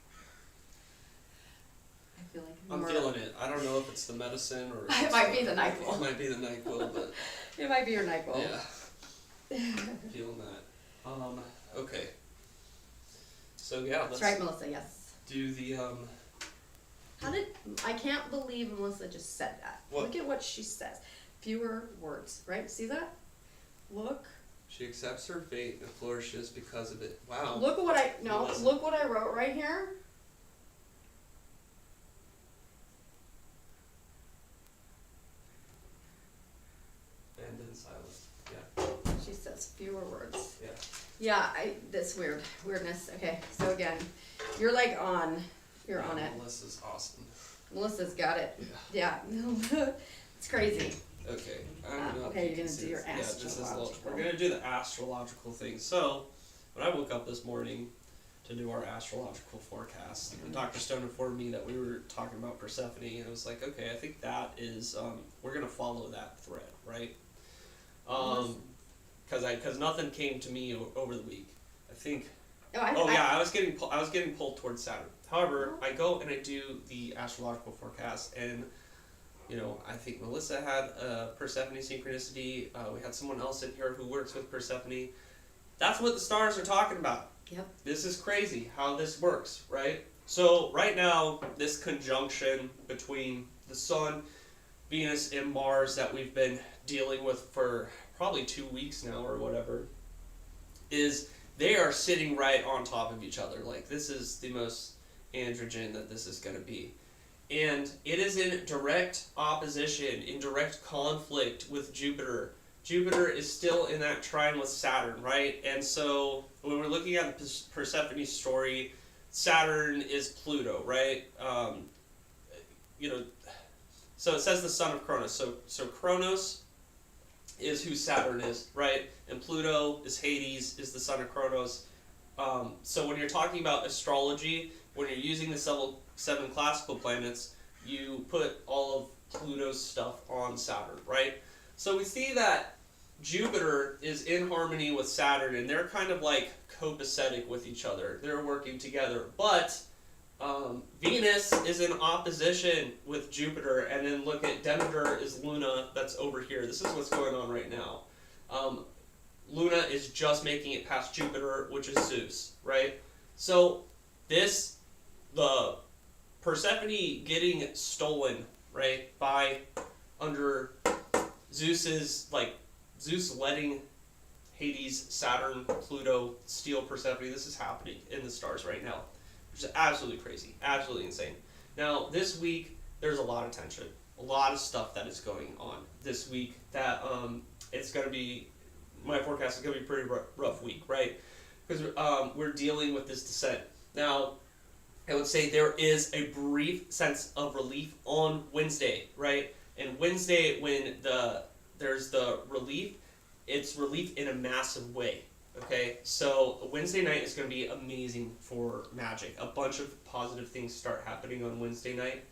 I feel like I'm feeling it. I don't know if it's the medicine or it might be the NyQuil. It might be the NyQuil, but it might be your NyQuil. Yeah. Feeling that. Okay. So yeah, let's That's right, Melissa, yes. do the I can't believe Melissa just said that. What? Look at what she says. Fewer words, right? See that? Look. She accepts her fate and flourishes because of it. Wow. Look at look what I wrote right here. And in silence. Yeah. She says fewer words. Yeah. Yeah, this weirdness. Okay, so again, you're like on it. Melissa's awesome. Melissa's got it. Yeah. Yeah. It's crazy. Okay. Okay, you're gonna do your astrological. We're gonna do the astrological thing. So, when I woke up this morning to do our astrological forecast, Dr. Stone informed me that we were talking about Persephone, and I was like, okay, I think that is we're gonna follow that thread, right? Because nothing came to me over the week. I think. I was getting pulled towards Saturn. However, I go and I do the astrological forecast, and I think Melissa had Persephone synchronicity. We had someone else in here who works with Persephone. That's what the stars are talking about. Yep. This is crazy how this works, right? So right now, this conjunction between the Sun, Venus, and Mars that we've been dealing with for probably 2 weeks now or whatever, is they are sitting right on top of each other. Like, this is the most androgen that this is going to be. And it is in direct opposition, in direct conflict with Jupiter Jupiter is still in that trine with Saturn, right? And so when we're looking at the Persephone story, Saturn is Pluto, right? So it says the son of Kronos. So Kronos is who Saturn is, right? And Pluto is Hades, is the son of Kronos. So when you're talking about astrology, when you're using the seven classical planets, you put all of Pluto's stuff on Saturn, right? So we see that Jupiter is in harmony with Saturn, and they're kind of like copacetic with each other. They're working together. But Venus is in opposition with Jupiter, and then look at Demeter is Luna, that's over here. This is what's going on right now. Luna is just making it past Jupiter, which is Zeus, right? So the Persephone getting stolen, right, by under Zeus's, like, Zeus letting Hades, Saturn, Pluto steal Persephone. This is happening in the stars right now, which is absolutely crazy, absolutely insane. Now, this week, there's a lot of tension, a lot of stuff that is going on this week that it's going to be, my forecast is going to be a pretty rough week, right? Because we're dealing with this descent. Now, I would say there is a brief sense of relief on Wednesday, right? And Wednesday, when there's the relief, it's relief in a massive way, okay? So Wednesday night is going to be amazing for magic. A bunch of positive things start happening on Wednesday night.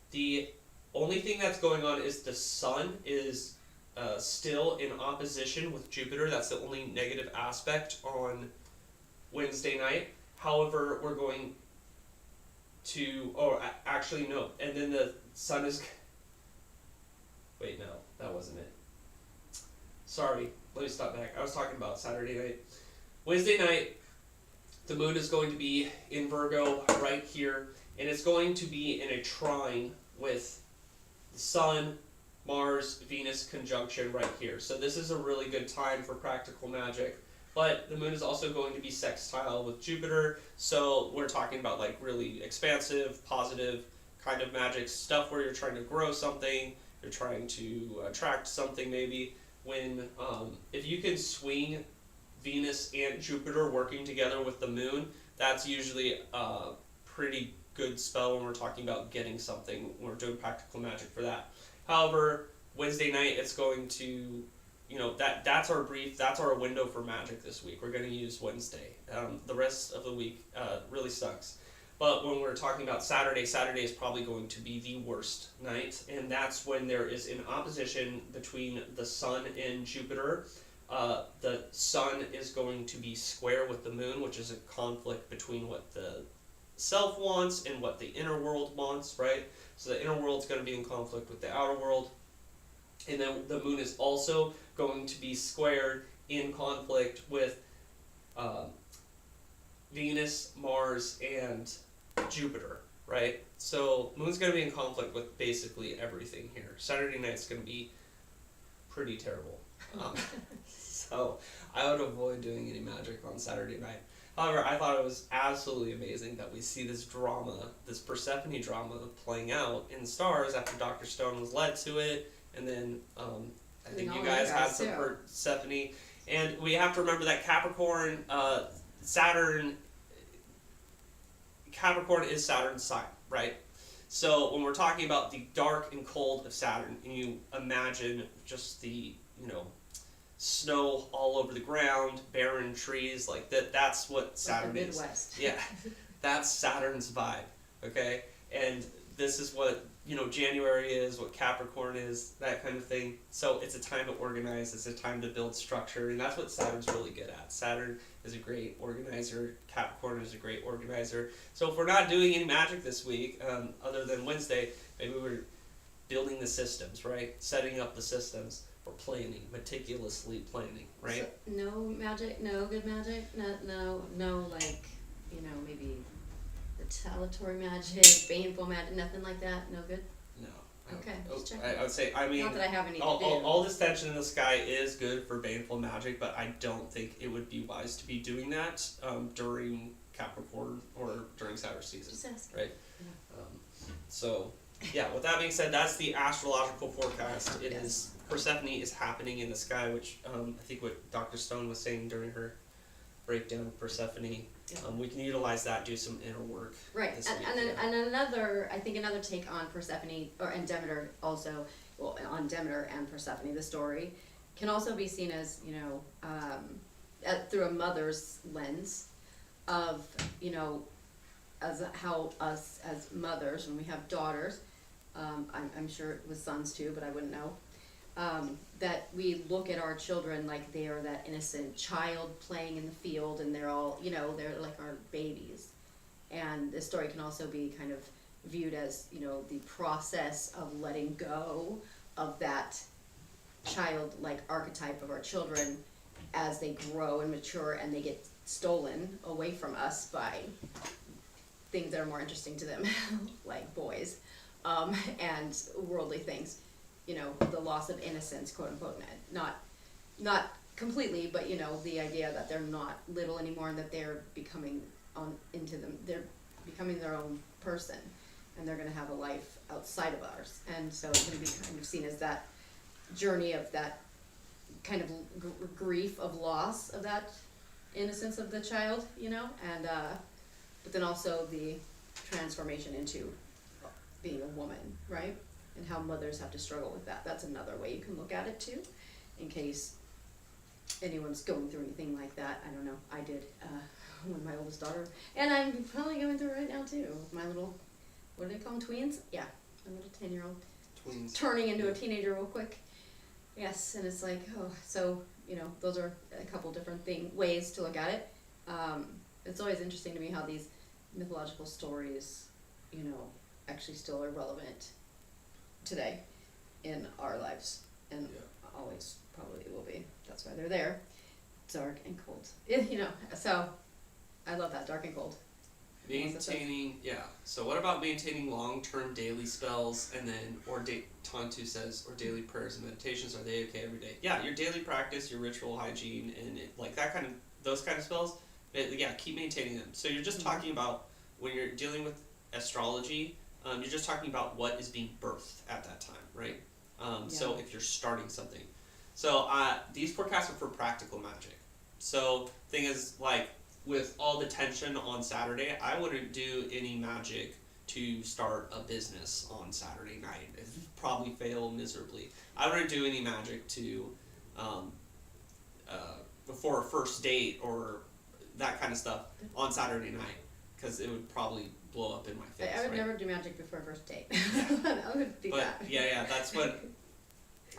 The only thing that's going on is the sun is still in opposition with Jupiter. That's the only negative aspect on Wednesday night. However, we're going to, actually no, and then the sun is, wait, no, that wasn't it. Sorry, let me stop back. I was talking about Saturday night. Wednesday night, the moon is going to be in Virgo right here, and it's going to be in a trine with the sun, Mars, Venus conjunction right here. So this is a really good time for practical magic. But the moon is also going to be sextile with Jupiter, so we're talking about like really expansive, positive kind of magic stuff where you're trying to grow something, you're trying to attract something maybe. When if you can swing Venus and Jupiter working together with the moon, that's usually a pretty good spell when we're talking about getting something, when we're doing practical magic for that. However, Wednesday night it's going to, that's our brief, that's our window for magic this week. We're going to use Wednesday. The rest of the week really sucks. But when we're talking about Saturday, Saturday is probably going to be the worst night, and that's when there is an opposition between the sun and Jupiter. The sun is going to be square with the moon, which is a conflict between what the self wants and what the inner world wants, right? So the inner world's going to be in conflict with the outer world. And then the moon is also going to be squared in conflict with Venus, Mars, and Jupiter, right? So moon's going to be in conflict with basically everything here. Saturday night's going to be pretty terrible. So I would avoid doing any magic on Saturday night. However, I thought it was absolutely amazing that we see this drama, this Persephone drama playing out in the stars after Dr. Stone was led to it. And then I think you guys had some Persephone. And we have to remember that Capricorn is Saturn's sign, right? So when we're talking about the dark and cold of Saturn, and you imagine just the, snow all over the ground, barren trees, like that's what Saturn like the is. Midwest. Yeah, that's Saturn's vibe, okay? And this is what, January is, what Capricorn is, that kind of thing. So it's a time to organize, it's a time to build structure, and that's what Saturn's really good at. Saturn is a great organizer, Capricorn is a great organizer. So if we're not doing any magic this week, other than Wednesday, maybe we're building the systems, right? Setting up the systems, or planning, meticulously planning, right? So, no magic, no good magic, no, like, maybe retaliatory magic, baneful magic, nothing like that, no good? No. Okay, just checking. I would say, Not that I have any to do. all this tension in the sky is good for baneful magic, but I don't think it would be wise to be doing that during Capricorn or during Saturn season. Just asking. Right? Yeah. So, yeah, with that being said, that's the astrological forecast. It Yes. is Persephone is happening in the sky, which I think what Dr. Stone was saying during her breakdown of Persephone. We can utilize that, do some inner work. Right, and another, I think another take on Persephone, and Demeter also, well, on Demeter and Persephone, the story, can also be seen as, you know, through a mother's lens of, you know, as how us as mothers, when we have daughters, I'm sure with sons too, but I wouldn't know, that we look at our children like they are that innocent child playing in the field, and they're all, you know, they're like our babies. And this story can also be kind of viewed as, you know, the process of letting go of that child-like archetype of our children as they grow and mature and they get stolen away from us by things that are more interesting to them, like boys, and worldly things. You know, the loss of innocence, quote unquote, not completely, but you know, the idea that they're not little anymore and that they're becoming they're becoming their own person, and they're going to have a life outside of ours. And so it's going to be kind of seen as that journey of that kind of grief of loss of that innocence of the child, you know, and but then also the transformation into being a woman, right? And how mothers have to struggle with that. That's another way you can look at it too, in case anyone's going through anything like that. I don't know, I did when my oldest daughter, and I'm probably going through it right now too. My little, what do they call them, tweens? Yeah, a little 10-year-old. Twins. Turning into a teenager real quick. Yes, and it's like, oh, so, you know, those are a couple different ways to look at it. It's always interesting to me how these mythological stories, you know, actually still are relevant today in our lives, and always probably will be. That's why they're there, dark and cold. You know, so I love that, dark and cold. Maintaining, so what about maintaining long-term daily spells, and then, Tantu says, or daily prayers and meditations, are they okay every day? Yeah, your daily practice, your ritual hygiene, and like that kind of, those kind of spells, keep maintaining them. So you're just talking about, when you're dealing with astrology, you're just talking about what is being birthed at that time, right? So if you're starting something. So these forecasts are for practical magic. So thing is, like, with all the tension on Saturday, I wouldn't do any magic to start a business on Saturday night. It would probably fail miserably. I wouldn't do any magic to before a first date or that kind of stuff on Saturday night, because it would probably blow up in my face. I would never do magic before a first date. I would do that. That's what.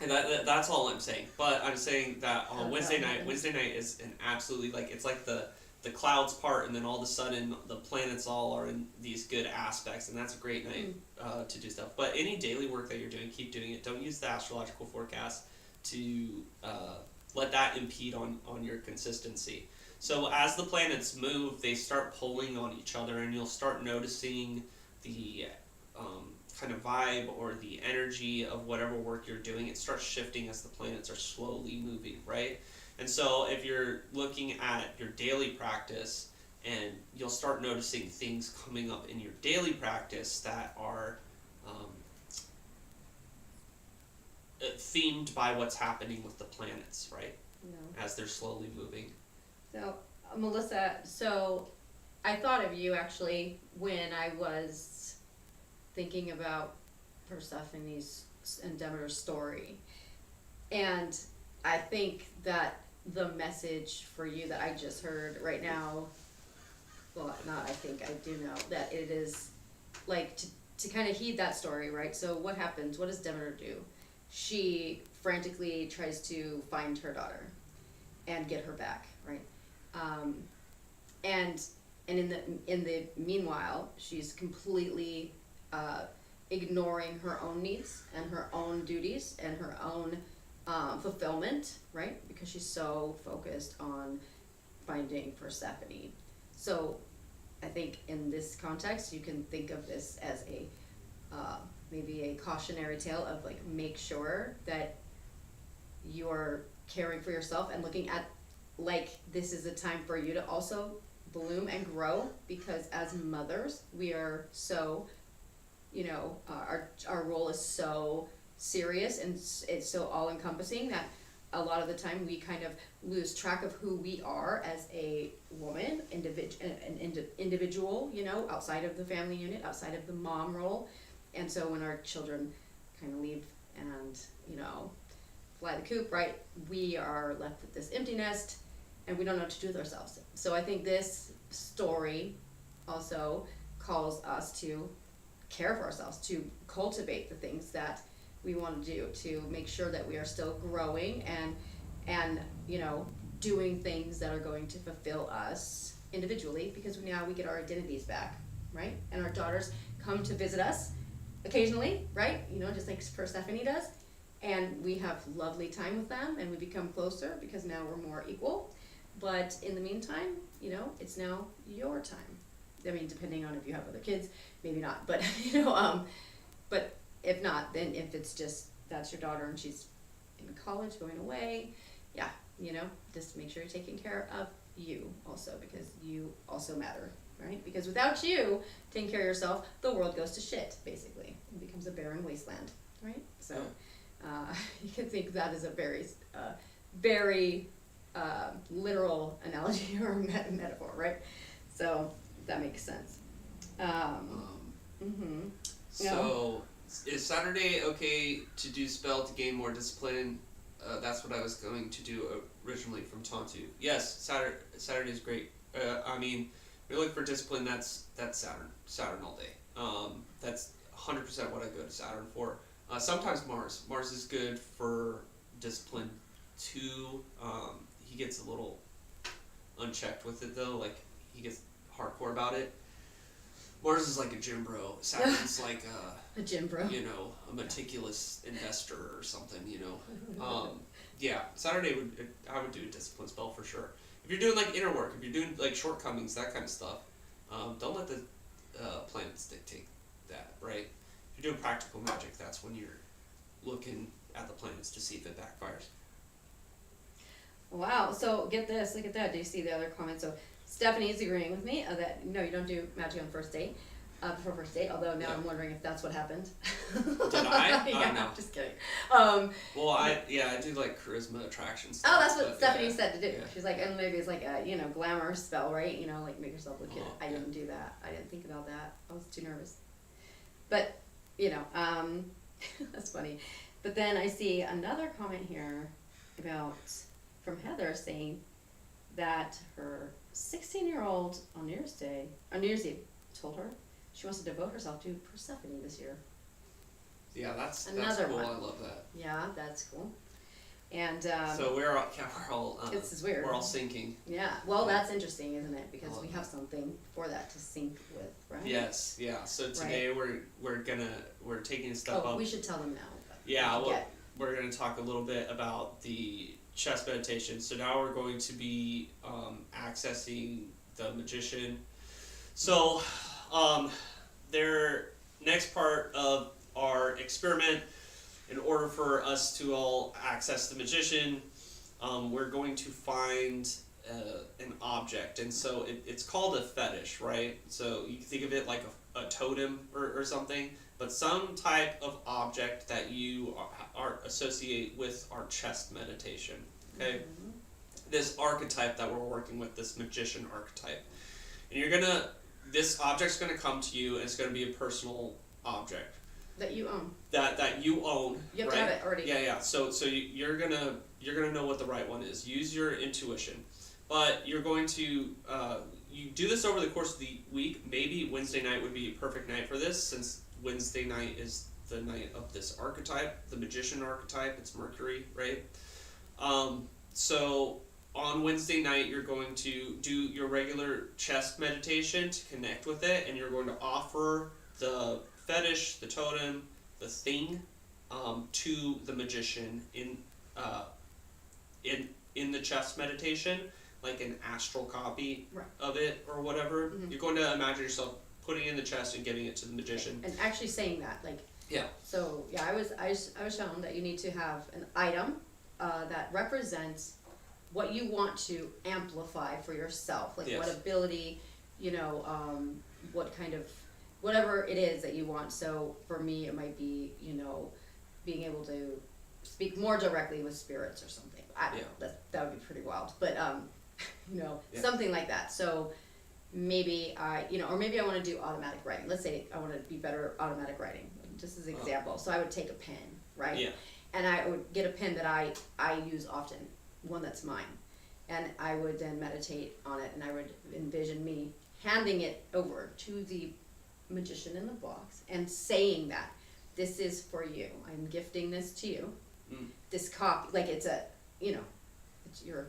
And that's all I'm saying. But I'm saying that on Wednesday night is an absolutely, like, it's like the clouds part, and then all of a sudden the planets all are in these good aspects, and that's a great night to do stuff. But any daily work that you're doing, keep doing it. Don't use the astrological forecast to let that impede on your consistency. So as the planets move, they start pulling on each other, and you'll start noticing the kind of vibe or the energy of whatever work you're doing. It starts shifting as the planets are slowly moving, right? And so if you're looking at your daily practice, and you'll start noticing things coming up in your daily practice that are themed by what's happening with the planets, right? As they're slowly moving. So, Melissa, so I thought of you actually when I was thinking about Persephone's and Demeter's story. And I think that the message for you that I just heard right now, well, not I think, I do know, that it is like to kind of heed that story, right? So what happens? What does Demeter do? She frantically tries to find her daughter and get her back, right? And in the meanwhile, she's completely ignoring her own needs and her own duties and her own fulfillment, right? Because she's so focused on finding Persephone. So I think in this context, you can think of this as a maybe a cautionary tale of, like, make sure that you're caring for yourself and looking at, like, this is a time for you to also bloom and grow, because as mothers, we are so, you know, our role is so serious and it's so all encompassing that a lot of the time we kind of lose track of who we are as a woman, individual, you know, outside of the family unit, outside of the mom role. And so when our children kind of leave and, you know, fly the coop, right, we are left with this empty nest and we don't know what to do with ourselves. So I think this story also calls us to care for ourselves, to cultivate the things that we want to do, to make sure that we are still growing and you know, doing things that are going to fulfill us individually, because now we get our identities back, right? And our daughters come to visit us occasionally, right? You know, just like Persephone does, and we have lovely time with them and we become closer because now we're more equal. But in the meantime, you know, it's now your time. I mean, depending on if you have other kids, maybe not, but you know, but if not, then if it's just that's your daughter and she's in college going away, yeah, you know, just make sure you're taking care of you also, because you also matter, right? Because without you taking care of yourself, the world goes to shit, basically. It becomes a barren wasteland, right? So you can think that is a very literal analogy or metaphor, right? So that makes sense. So, is Saturday okay to do spell to gain more discipline? That's what I was going to do originally from Tontu. Yes, Saturday is great. I mean, if you're looking for discipline, that's Saturn all day. That's 100% what I go to Saturn for. Sometimes Mars is good for discipline too. He gets a little unchecked with it though, like he gets hardcore about it. Mars is like a gym bro. Saturn's like a gym bro. You know, a meticulous investor or something. You know, yeah. Saturday I would do a discipline spell for sure. If you're doing like inner work, if you're doing like shortcomings, that kind of stuff, don't let the planets dictate that. Right? If you're doing practical magic, that's when you're looking at the planets to see if it backfires. Wow. So get this. Look at that. Do you see the other comment? So Stephanie's agreeing with me that no, you don't do magic on first date, before first date. Although now I'm wondering if that's what happened. Did I? Yeah, no. Just kidding. Well, I do like charisma attraction stuff. Oh, that's what Stephanie said to do. Yeah. She's like, and maybe it's like a glamour spell, right? You know, like make yourself look good. I yeah. didn't do that. I didn't think about that. I was too nervous. But you know, that's funny. But then I see another comment here about from Heather saying that her 16-year-old on New Year's Eve told her she wants to devote herself to Persephone this year. Yeah, that's cool. One. I love that. Yeah, that's cool. And so we're all this is weird. We're all syncing. Yeah. Well, that's interesting, isn't it? Because we have something for that to sync with, right? Yes. Yeah. So today we're taking a step up. Oh, we should tell them now. Yeah. Well, we're gonna talk a little bit about the chest meditation. So now we're going to be accessing the magician. So their next part of our experiment, in order for us to all access the magician, we're going to find an object. And so it's called a fetish, right? So you can think of it like a totem or something, but some type of object that you are associate with our chest meditation. Okay, this archetype that we're working with, this magician archetype, and this object's gonna come to you, and it's gonna be a personal object that you own. That you own. You have right? to have it already. Yeah. So you're gonna know what the right one is. Use your intuition, but you're going to you do this over the course of the week. Maybe Wednesday night would be a perfect night for this, since Wednesday night is the night of this archetype, the magician archetype. It's Mercury, right? So on Wednesday night, you're going to do your regular chest meditation to connect with it, and you're going to offer the fetish, the totem, the thing, to the magician in the chest meditation, like an astral copy of it or whatever. Mm-hmm. You're going to imagine yourself putting it in the chest and giving it to the magician. And actually saying that, like. Yeah. So yeah, I was shown that you need to have an item that represents what you want to amplify for yourself, like what ability, what kind of, whatever it is that you want. So for me, it might be, being able to speak more directly with spirits or something. I don't know, that would be pretty wild. But something like that. So maybe or maybe I want to do automatic writing. Let's say I want to be better at automatic writing. Just as an example. So I would take a pen, right? Yeah. And I would get a pen that I use often, one that's mine. And I would then meditate on it, and I would envision me handing it over to the magician in the box and saying that this is for you. I'm gifting this to you. This copy, like it's it's your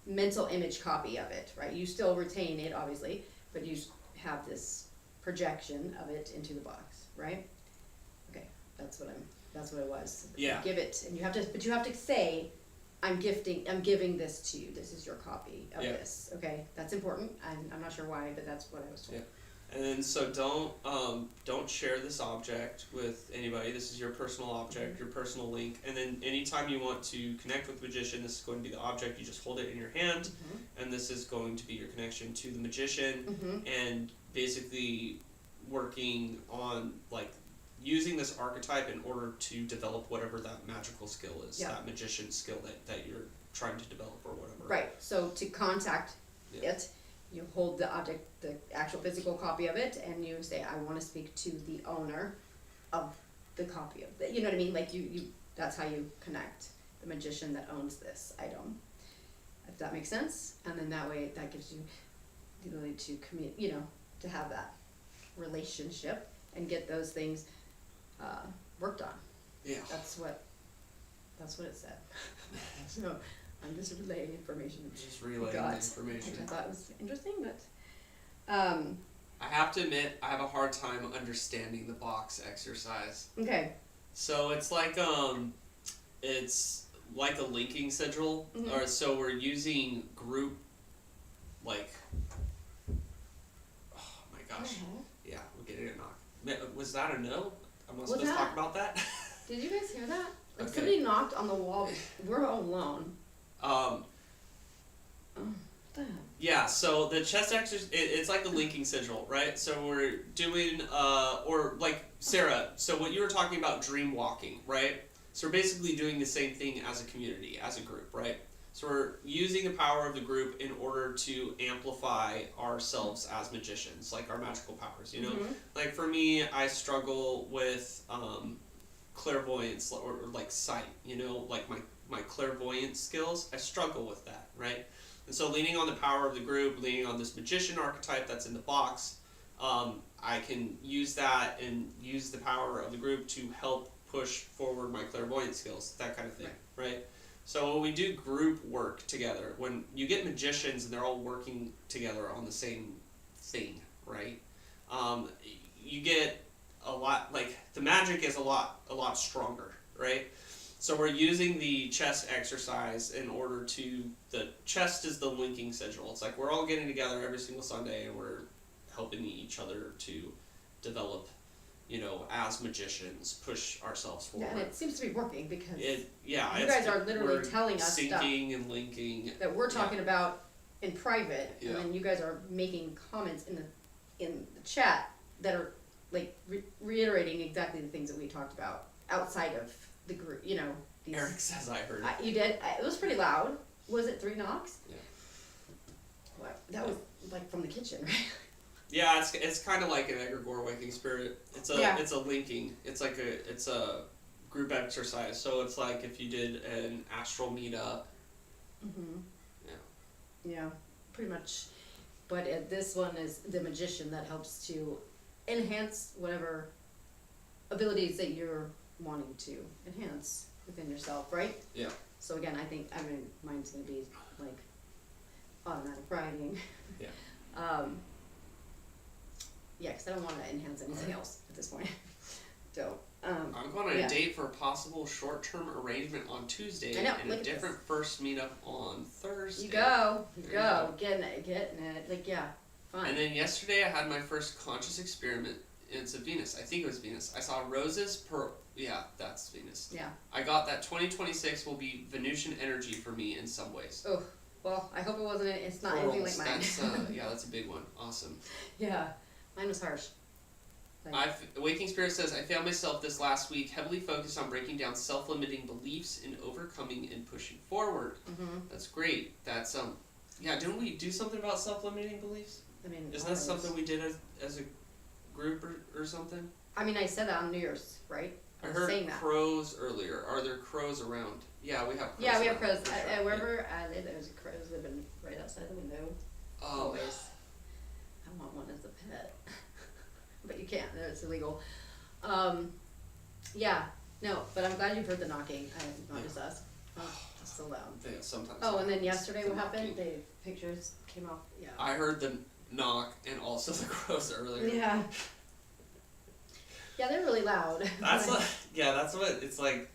mental image copy of it, right? You still retain it, obviously, but you have this projection of it into the box, right? Okay, that's what it was. Yeah. Give it, and you have to say, I'm giving this to you. This is your copy of this. Okay, that's important. I'm not sure why, but that's what I was told. Yeah. And then so don't share this object with anybody. This is your personal object, your personal link. And then anytime you want to connect with the magician, this is going to be the object. You just hold it in your hand, and this is going to be your connection to the magician, and basically working on like using this archetype in order to develop whatever that magical skill is, that magician skill that you're trying to develop or whatever. Right. So to contact it, you hold the object, the actual physical copy of it, and you say, I want to speak to the owner of the copy of it. You know what I mean? Like you that's how you connect the magician that owns this item. If that makes sense. And then that way, that gives you the ability to to have that relationship and get those things worked on. Yeah. That's what it said. So I'm just relaying information. Just relaying the information. I thought it was interesting, but I have to admit, I have a hard time understanding the box exercise. Okay. So it's like a linking sigil, or so we're using group, like, oh my gosh, yeah, we're getting a knock. Was that a no? I'm not supposed to talk about that? Did you guys hear that? Like Okay. somebody knocked on the wall. We're all alone. What the hell? Yeah, so the chest exercise, it's like the linking sigil, right? So we're doing, or like Sarah, so what you were talking about, dream walking, right? So we're basically doing the same thing as a community, as a group, right? So we're using the power of the group in order to amplify ourselves as magicians, like our magical powers, you know? Like for me, I struggle with clairvoyance or like sight, you know, like my clairvoyant skills, I struggle with that, right? And so leaning on the power of the group, leaning on this magician archetype that's in the box, I can use that and use the power of the group to help push forward my clairvoyant skills, that kind of thing, right? So when we do group work together, when you get magicians and they're all working together on the same thing, right? You get a lot, like the magic is a lot stronger, right? So we're using the chest exercise in order to, the chest is the linking sigil. It's like we're all getting together every single Sunday and we're helping each other to develop, you know, as magicians, push ourselves forward. Yeah, and it seems to be working because you it's, guys are literally telling us stuff syncing and linking that we're talking about in private, Yeah. and then you guys are making comments in the chat that are like reiterating exactly the things that we talked about outside of the group. You know, these, Eric says I heard. You did. It was pretty loud. Was it 3 knocks? Yeah. What? That was like from the kitchen, right? Yeah, it's kind of like an egregore waking spirit. It's a linking. It's a group exercise. So it's like if you did an astral meetup. Yeah, pretty much. But this one is the magician that helps to enhance whatever abilities that you're wanting to enhance within yourself, right? Yeah. So again, I mean, mine's gonna be like automatic writing. Yeah. Yeah, because I don't want to enhance anything else at this point. So, I'm going on a date for a possible short-term arrangement on Tuesday I know, and look a at different first meetup on Thursday. you go, go. getting it, like fun. And then yesterday I had my first conscious experiment. It's a Venus. I think it was Venus. I saw roses per. Yeah, that's Venus. Yeah. I got that 2026 will be Venusian energy for me in some ways. Oh, well, I hope it wasn't. It's not anything like mine. That's a big one. Awesome. Yeah, mine was harsh. Waking Spirit says, I found myself this last week heavily focused on breaking down self-limiting beliefs and overcoming and pushing forward. Mm-hmm. That's great. That's yeah. Didn't we do something about self-limiting beliefs? I mean, isn't that something we did as a group or something? I mean, I said that on New Year's, right? I heard crows earlier. Are there crows around? Yeah, we have crows. Yeah, we have crows. Sure. Wherever I live, there's crows living right outside the window. Always. I want one as a pet. But you can't. It's illegal. Yeah. No, but I'm glad you heard the knocking. Not just us. It's so loud. Sometimes. Oh, and then yesterday what happened? The pictures came off. Yeah. I heard the knock and also the crows earlier. Yeah. Yeah, they're really loud. That's what it's like.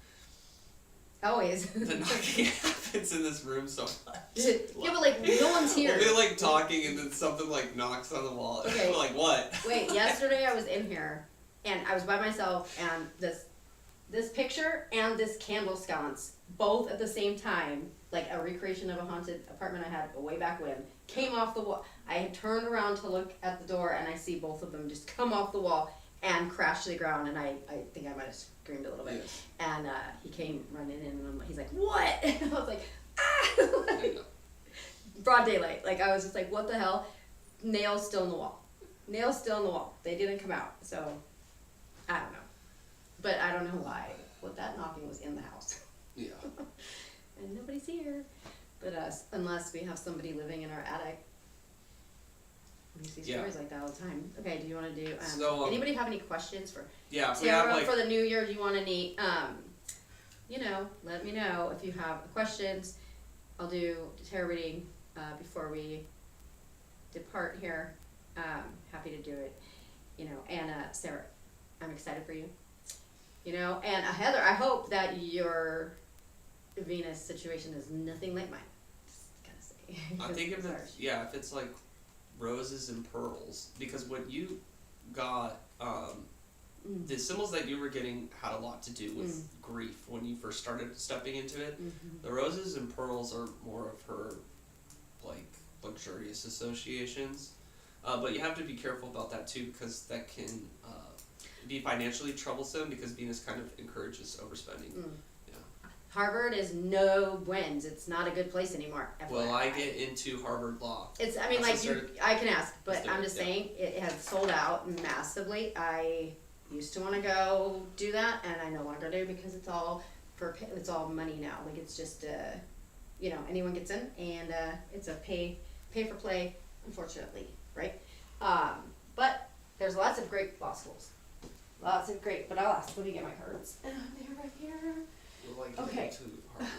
Always. The knocking happens in this room so much. Yeah, but like no one's here. We'll be like talking and then something like knocks on the wall. Okay. We're like, what? Wait, yesterday I was in here and I was by myself and this picture and this candle sconce, both at the same time, like a recreation of a haunted apartment I had way back when, came off the wall. I had turned around to look at the door and I see both of them just come off the wall and crash to the ground, and I think I might have screamed a little bit. Yes. And he came running in and he's like, what? And I was like, ah! Broad daylight. Like, I was just like, what the hell? Nails still in the wall. Nails still in the wall. They didn't come out. So, I don't know. But I don't know why. What that knocking was in the house. Yeah. And nobody's here. But unless we have somebody living in our attic. We see stories like that all the time. Okay, do you want to do, anybody have any questions for Tarot for the new year? Do you want any, let me know if you have questions. I'll do the tarot reading before we depart here. Happy to do it. And Sarah, I'm excited for you. And Heather, I hope that your Venus situation is nothing like mine. Just gotta say. I think if it's like roses and pearls, because what you got, the symbols that you were getting had a lot to do with grief when you first started stepping into it. Mm-hmm. The roses and pearls are more of her like luxurious associations, but you have to be careful about that too, because that can be financially troublesome, because Venus kind of encourages overspending. Harvard is no buens. It's not a good place anymore. FYI. Well, I get into Harvard Law. I can ask, but I'm just saying it has sold out massively. I used to want to go do that, and I no longer do, because it's all money now. Like, it's just anyone gets in, and it's a pay for play, unfortunately, right? But there's lots of great law schools. Lots of great. But I'll ask. Let me get my cards. They're right here. Okay. To Harvard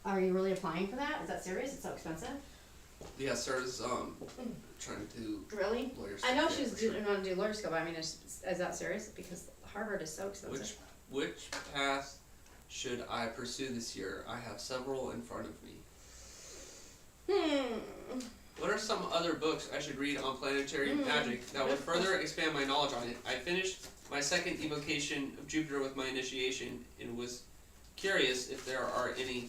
Law. Are you really applying for that? Is that serious? It's so expensive? Yeah, Sarah's trying to do really? lawyer school. I know she's going to do lawyer school, but I mean, is that serious? Because Harvard is so expensive. Which path should I pursue this year? I have several in front of me. What are some other books I should read on planetary magic that would further expand my knowledge on it? I finished my second evocation of Jupiter with my initiation and was curious if there are any.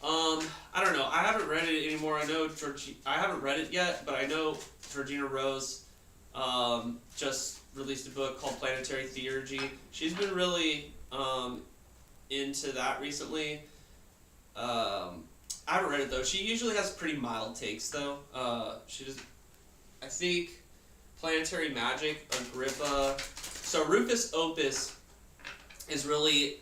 I don't know. I haven't read it anymore. I haven't read it yet, but I know Georgina Rose just released a book called Planetary Theurgy. She's been really into that recently. I haven't read it though. She usually has pretty mild takes though. I think Planetary Magic, Agrippa. So Rufus Opus is really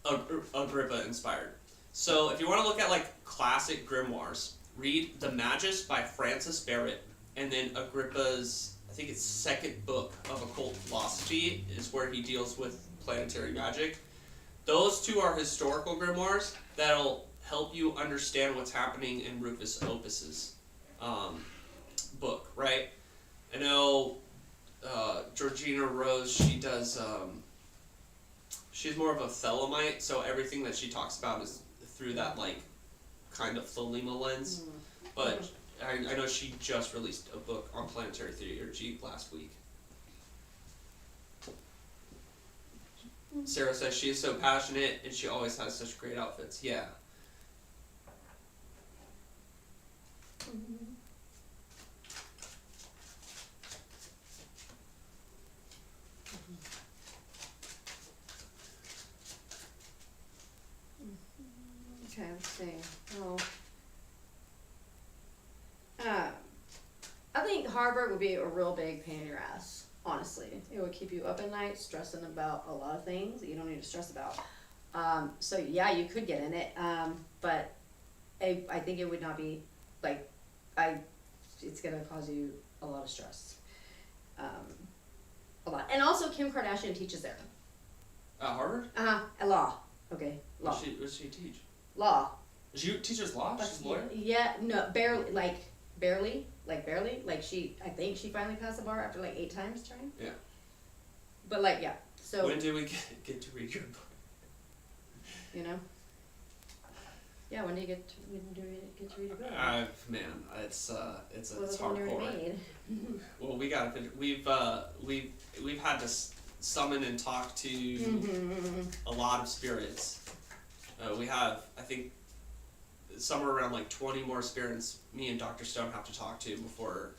Agrippa inspired. So if you want to look at like classic grimoires, read The Magus by Francis Barrett, and then Agrippa's, I think it's second book of Occult Philosophy is where he deals with planetary magic. Those two are historical grimoires that'll help you understand what's happening in Rufus Opus's book, right? I know Georgina Rose, she does, she's more of a Thelemite, so everything that she talks about is through that, like, kind of Thelema lens. But I know she just released a book on planetary theurgy last week. Sarah says she is so passionate and she always has such great outfits. Yeah. see. Oh. I think Harvard would be a real big pain in your ass, honestly. It would keep you up at night stressing about a lot of things that you don't need to stress about. So yeah, you could get in it, but I think it would not be, like, it's gonna cause you a lot of stress. A lot. And also Kim Kardashian teaches there. At Harvard? Law. Okay, law. What does she teach? Law. She teaches law? She's a lawyer? Yeah, no, barely, barely. Like I think she finally passed the bar after like 8 times trying. Yeah. But like, yeah, so. When do we get to read your book? You know? Yeah, when do you get to read a book? Man, it's What's the one you already hardcore. made? Well, we gotta finish. We've had to summon and talk to a lot of spirits. We have, I think, somewhere around like 20 more spirits me and Dr. Stone have to talk to before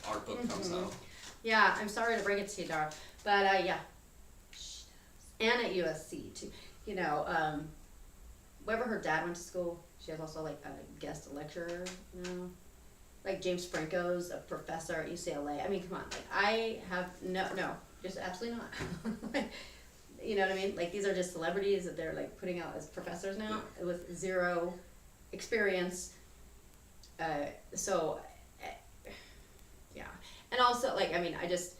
our book comes out. Yeah, I'm sorry to break it to you, Dara, but yeah, and at USC too. You know, wherever her dad went to school, she has also like a guest lecturer. You know, like James Franco's a professor at UCLA. I mean, come on, like I have no, just absolutely not. You know what I mean? Like these are just celebrities that they're like putting out as professors now with zero experience. So, yeah. And also, like, I mean, I just,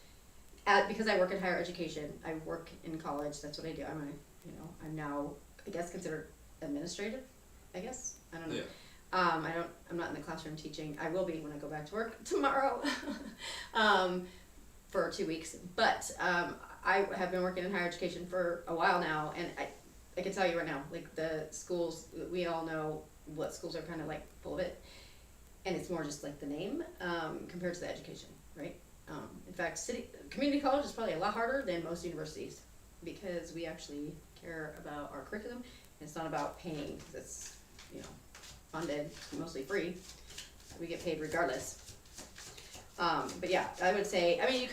because I work in higher education, I work in college, that's what I do. I'm now, I guess, considered administrative, I guess. I don't know. Yeah. I'm not in the classroom teaching. I will be when I go back to work tomorrow for 2 weeks. But I have been working in higher education for a while now, and I can tell you right now, like the schools, we all know what schools are kind of like full of it, and it's more just like the name compared to the education, right? In fact, community college is probably a lot harder than most universities because we actually care about our curriculum. And it's not about paying because it's, you know, funded, mostly free. We get paid regardless. But yeah, I would say, I mean, you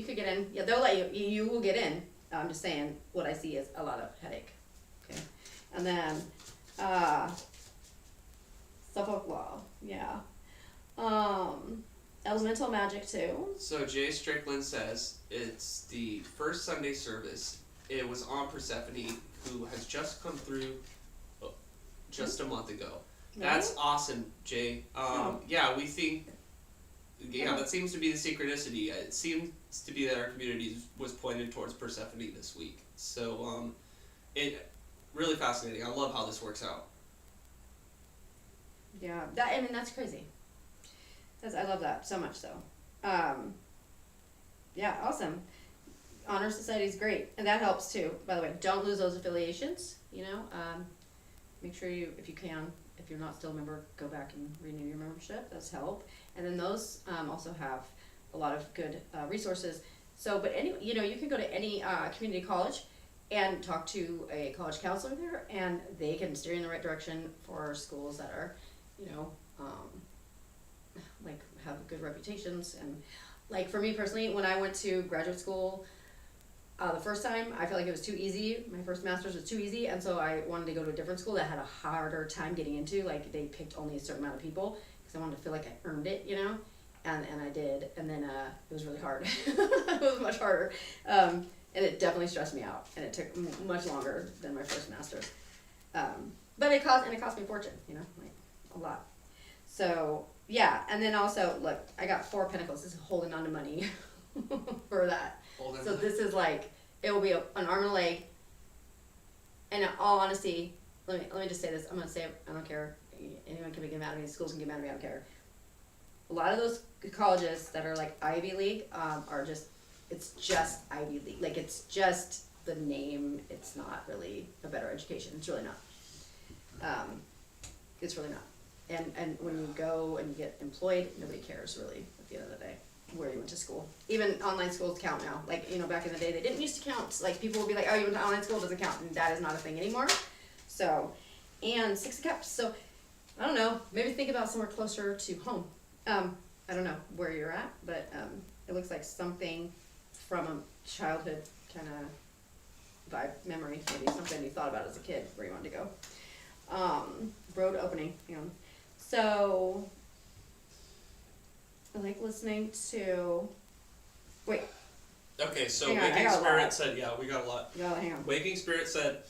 could get in. Yeah, they'll let you will get in. I'm just saying what I see is a lot of headache. Okay. And then Suffolk Law, yeah. Elemental Magic too. So Jay Strickland says it's the first Sunday service. It was on Persephone, who has just come through just a month ago. That's awesome, Jay. Yeah, we think. Yeah, that seems to be the synchronicity. It seems to be that our community was pointed towards Persephone this week. So, it really fascinating. I love how this works out. Yeah, that's crazy. I love that so much. So, yeah, awesome. Honor Society is great, and that helps too. By the way, don't lose those affiliations. You know, make sure if you can. If you're not still a member, go back and renew your membership. That's help. And then those also have a lot of good resources. So, but you can go to any community college and talk to a college counselor there, and they can steer you in the right direction for schools that are, like have good reputations. And like for me personally, when I went to graduate school, the first time, I felt like it was too easy. My first master's was too easy, and so I wanted to go to a different school that had a harder time getting into. Like, they picked only a certain amount of people, because I wanted to feel like I earned it, And I did, and then it was really hard. It was much harder. And it definitely stressed me out, and it took much longer than my first master's. But it cost me a fortune, like, a lot. So, yeah, and then also, look, I got 4 Pentacles. This is holding on to money for that. So this is like, it will be an arm and a leg. And in all honesty, let me just say this. I'm going to say it. I don't care. Anyone can get mad at me. Schools can get mad at me. I don't care. A lot of those colleges that are like Ivy League it's just Ivy League. Like, it's just the name. It's not really a better education. It's really not. It's really not. And when you go and you get employed, nobody cares really at the end of the day where you went to school. Even online schools count now. Like, back in the day, they didn't used to count. Like, people would be like, oh, you went to online school, it doesn't count. And that is not a thing anymore. So, and 6 of Cups. So, I don't know. Maybe think about somewhere closer to home. I don't know where you're at, but it looks like something from a childhood kind of vibe, memory, maybe something you thought about as a kid where you wanted to go. road opening. Hang on. So, I like listening to. Wait. Okay, so Hang on, Waking Spirit said, yeah, we got a lot. Hang on. Waking Spirit said,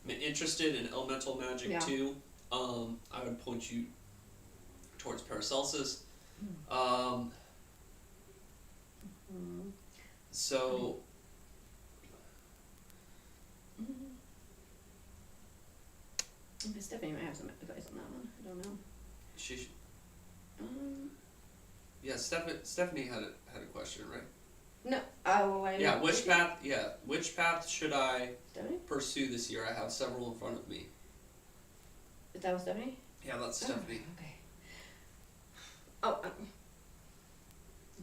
interested in elemental magic Yeah. too. I would point you towards Paracelsus. So. Stephanie might have some advice on that one. I don't know. Yeah, Stephanie had a question, right? No. Oh, I. Yeah. Which path? Yeah. Which path should I Stephanie? pursue this year? I have several in front of me. Is that with Stephanie? Yeah, that's Stephanie. Okay. Oh.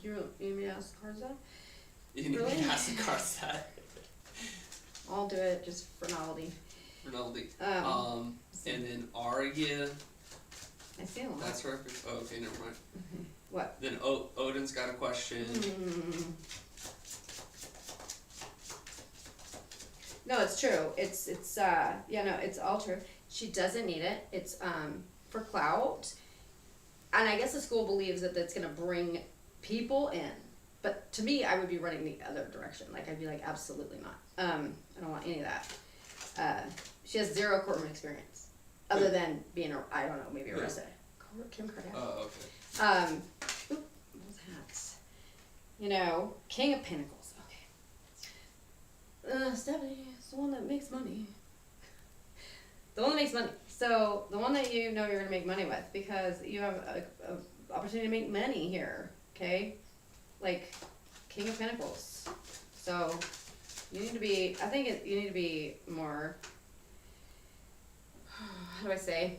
You need me to ask the cards out? You need Really? to ask the cards that. I'll do it just for novelty. And then Arya. I see a lot. That's her. Oh, okay, never mind. What? Then Odin's got a question. No, it's true. It's all true. She doesn't need it. It's for clout. And I guess the school believes that that's gonna bring people in. But to me, I would be running the other direction. Like, I'd be like, absolutely not. I don't want any of that. She has 0 courtroom experience. Other than being, I don't know, maybe arrested. Kim Kardashian. Oh, okay. Those hats. You know, King of Pentacles. Okay. Stephanie is the one that makes money. The one that makes money. So, the one that you know you're going to make money with, because you have a opportunity to make money here, okay? Like, King of Pentacles. So, you need to be, you need to be more, how do I say?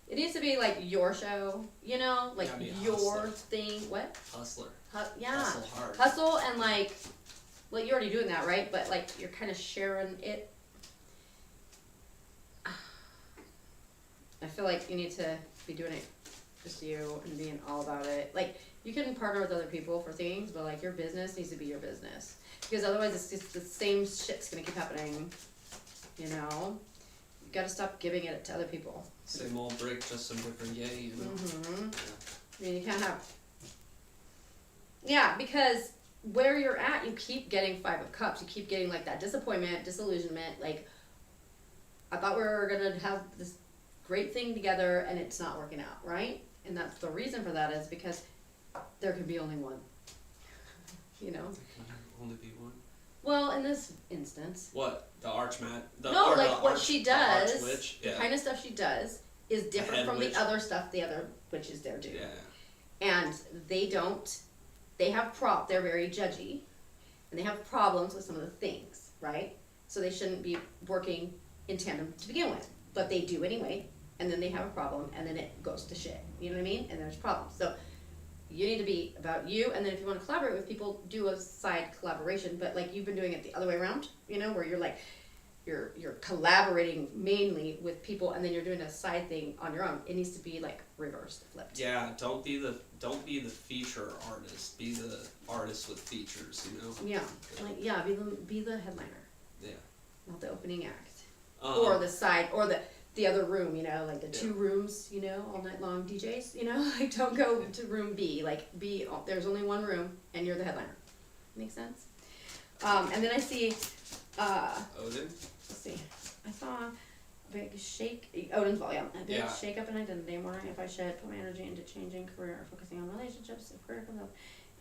It needs to be like your show, you know? Like your hustler. Thing. What? Hustler. Yeah. Hustle hard. Hustle and like, well, you're already doing that, right? But like, you're kind of sharing it. I feel like you need to be doing it just you and being all about it. Like, you can partner with other people for things, but like, your business needs to be your business. Because otherwise it's just the same shit's gonna keep happening, you know? You gotta stop giving it to other people. Same old brick, just some different yay, you know? Mm-hmm. I mean, you can't have... Yeah, because where you're at, you keep getting 5 of Cups. You keep getting like that disappointment, disillusionment, like, I thought we were gonna have this great thing together and it's not working out, right? And that's the reason for that is because there could be only one. You know? There can only be one. Well, in this instance. What? The Archmat? No, like what she does, Archwitch? the kind of stuff she does is different from the other stuff the other witches there do. Yeah. And they're very judgy, and they have problems with some of the things, right? So they shouldn't be working in tandem to begin with, but they do anyway, and then they have a problem, and then it goes to shit, you know what I mean? And there's problems. So you need to be about you, and then if you want to collaborate with people, do a side collaboration, but like you've been doing it the other way around, you know, where you're like, you're collaborating mainly with people, and then you're doing a side thing on your own. It needs to be like reversed, flipped. Yeah, don't be the feature artist. Be the artist with features, you know? Yeah, be the headliner. Yeah. Not the opening act. Or the side, or the other room, you know, like the 2 rooms, you know, all night long DJs, you know, like don't go to room B, like there's only one room and you're the headliner. Make sense? And then I see, Odin? Let's see, I saw a big shake, Odin's Ball, yeah, a big shake up in identity. I'm wondering if I should put my energy into changing career or focusing on relationships. If career comes up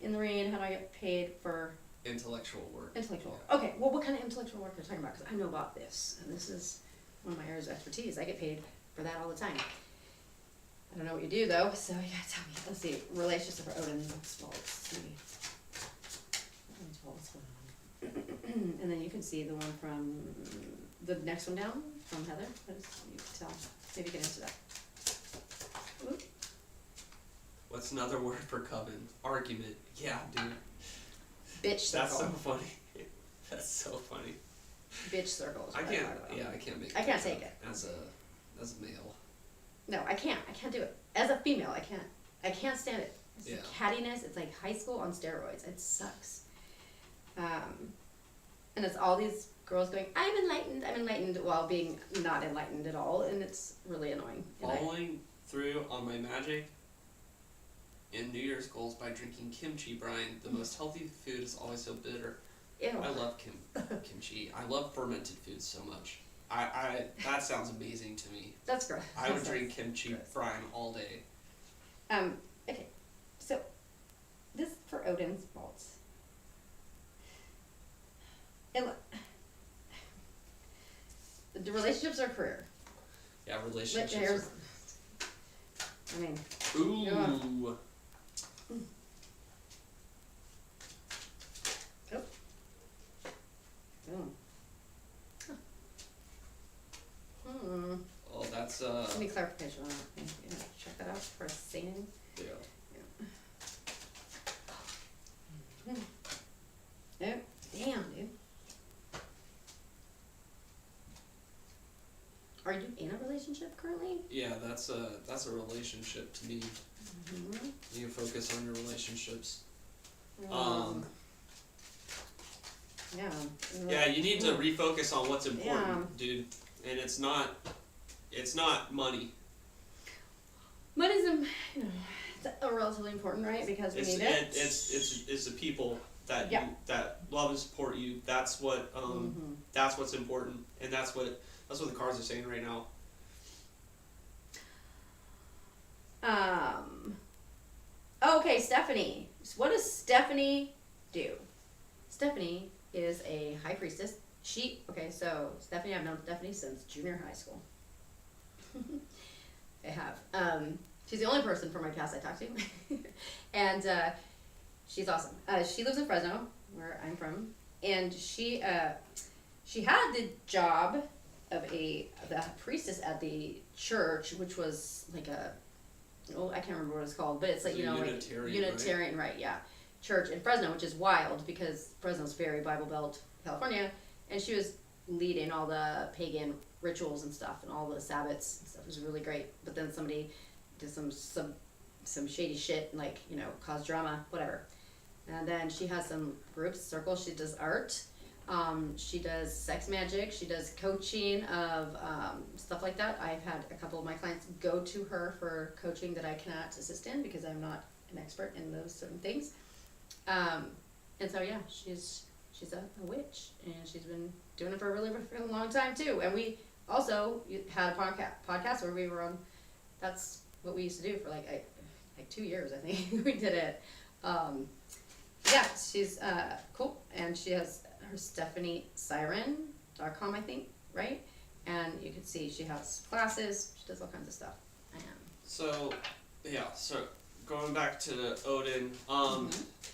in the read, how do I get paid for intellectual work? Intellectual. Yeah. Okay, well, what kind of intellectual work are you talking about? Because I know about this, and this is one of my areas of expertise. I get paid for that all the time. I don't know what you do, though, so you gotta tell me. Let's see, relationship for Odin's Ball. Let's see. Odin's Ball, what's going on? And then you can see the one from the next one down from Heather. You can tell. Maybe you can answer that. Ooh. What's another word for coven? Argument. Yeah, dude. Bitch circle. That's so funny. That's so funny. Bitch circles. I can't. Yeah, I can't make. I can't take it as a male. No, I can't do it. As a female, I can't stand it. It's cattiness. It's like high school on steroids. It sucks. And it's all these girls going, I'm enlightened, while being not enlightened at all, and it's really annoying. Following through on my magic and New Year's goals by drinking kimchi brine. The most healthy food is always so bitter. Ew. I love kimchi. I love fermented foods so much. That sounds amazing to me. That's gross. I would drink kimchi brine all day. Okay, so this for Odin's bolts. The relationships or career? Yeah, relationships. I mean. Ooh. Yeah. Oh. Oh. Huh. Oh, that's Give me clarification on that. Yeah, check that out for singing. Yeah. Oh, damn, dude. Are you in a relationship currently? Yeah, that's a relationship to me. Mm-hmm. You focus on your relationships. Yeah. Yeah, you need to refocus on what's important, dude. And it's not money. Money's relatively important, right? Because we need it. It's the people that that love and support you. That's what that's what's important, and that's what the cards are saying right now. Okay, Stephanie. So what does Stephanie do? Stephanie is a high priestess. So Stephanie, I've known Stephanie since junior high school. I have. She's the only person from my past I talked to. And she's awesome. She lives in Fresno, where I'm from. And she had the job of the priestess at the church, which was like I can't remember what it's called, but it's like, Unitarian, right? Yeah. Church in Fresno, which is wild because Fresno's very Bible Belt, California, and she was leading all the pagan rituals and stuff and all the Sabbats and stuff. It was really great. But then somebody did some shady shit, like, caused drama, whatever. And then she has some groups, circles. She does art. She does sex magic. She does coaching of stuff like that. I've had a couple of my clients go to her for coaching that I cannot assist in because I'm not an expert in those certain things. And so yeah, she's a witch, and she's been doing it for a really long time too. And we also had a podcast where we were on. That's what we used to do for like 2 years, I think. We did it. Yeah, she's cool, and she has her StephanieSiren.com, I think, right? And you can see she has classes. She does all kinds of stuff. So going back to Odin,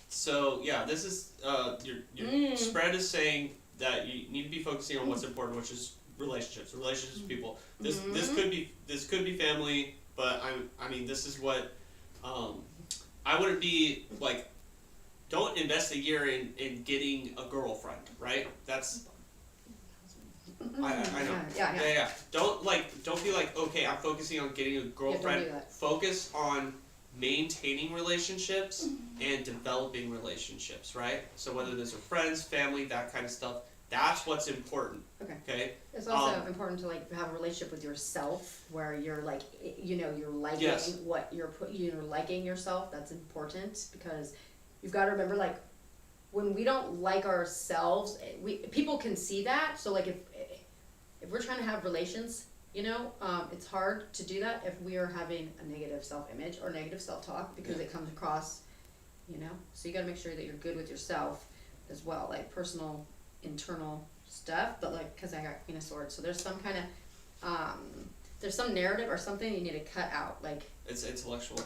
so yeah, this is your spread is saying that you need to be focusing on what's important, which is relationships with people. This could be family, but I mean this is what I wouldn't be like. Don't invest a year in getting a girlfriend, right? That's I know. Yeah. Don't be like, okay, I'm focusing on getting a girlfriend. Yeah, don't do that. Focus on maintaining relationships and developing relationships, right? So whether those are friends, family, that kind of stuff, that's what's important. Okay. It's also important to have a relationship with yourself where you're like, you're liking what you're liking yourself. That's important because you've got to remember, like, when we don't like ourselves, people can see that. So like if we're trying to have relations, it's hard to do that if we are having a negative self-image or negative self-talk because it comes across, So you got to make sure that you're good with yourself as well, like personal, internal stuff. But like, because I got Queen of Swords, so there's some kind of there's some narrative or something you need to cut out, like. It's intellectual.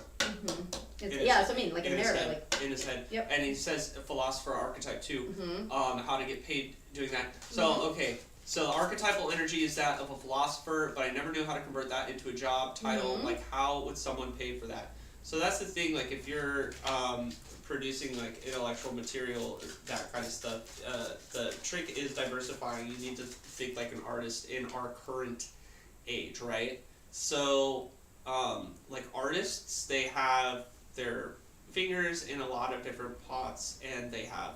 That's what I mean, like a narrative, like in his head. Yep. And he says philosopher archetype too. How to get paid doing that. So okay, so the archetypal energy is that of a philosopher, but I never knew how to convert that into a job title. Like, how would someone pay for that? So that's the thing. Like, if you're producing like intellectual material, that kind of stuff, the trick is diversifying. You need to think like an artist in our current age, right? So like artists, they have their fingers in a lot of different pots, and they have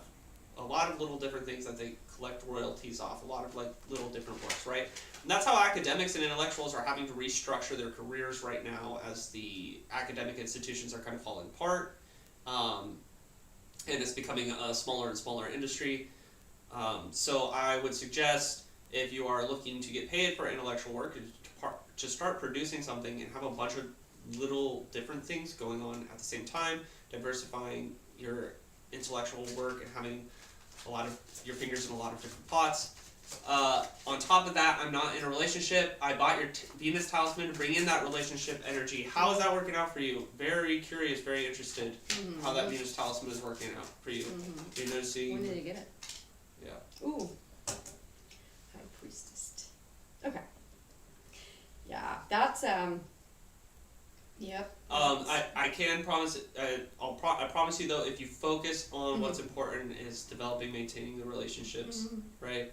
a lot of little different things that they collect royalties off, a lot of like little different works, right? And that's how academics and intellectuals are having to restructure their careers right now as the academic institutions are kind of falling apart, and it's becoming a smaller and smaller industry. So I would suggest, if you are looking to get paid for intellectual work, to start producing something and have a bunch of little different things going on at the same time, diversifying your intellectual work and having a lot of your fingers in a lot of different pots. On top of that, I'm not in a relationship. I bought your Venus talisman to bring in that relationship energy. How is that working out for you? Very curious, very interested how that Venus talisman is working out for you. Are you noticing? When did you get it? Yeah. Ooh. High Priestess. Okay. Yeah, that's yep. I can promise. I promise you though, if you focus on what's important is developing, maintaining the relationships, right?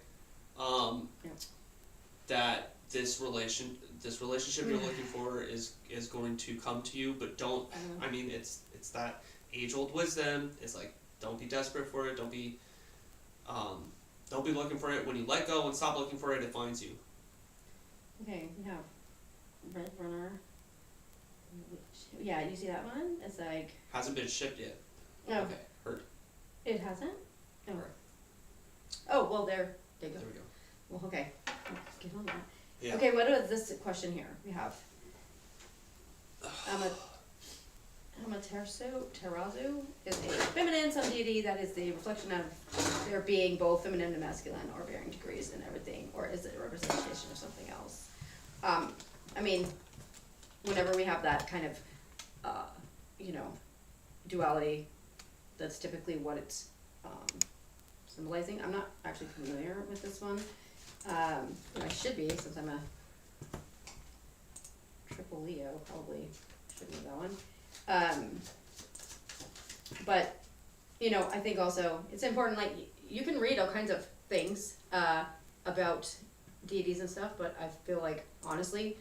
That this relationship you're looking for is going to come to you, but don't. I mean, it's that age-old wisdom. It's like, don't be desperate for it. Don't be looking for it. When you let go and stop looking for it, it finds you. Okay, we have Red Runner. Yeah, you see that one? It's like... Hasn't been shipped yet. Oh. Okay, heard. It hasn't? Oh. Right. Oh, well, there you go. There we go. Well, okay. Get on that. Yeah. Okay, what is this question here? We have... Terazu is a feminine sun deity that is the reflection of there being both feminine and masculine, or varying degrees in everything, or is it a representation of something else? I mean, whenever we have that kind of, duality, that's typically what it's symbolizing. I'm not actually familiar with this one. I should be, since I'm a triple Leo, probably should know that one. But, I think also it's important, like, you can read all kinds of things about deities and stuff, but I feel like, honestly,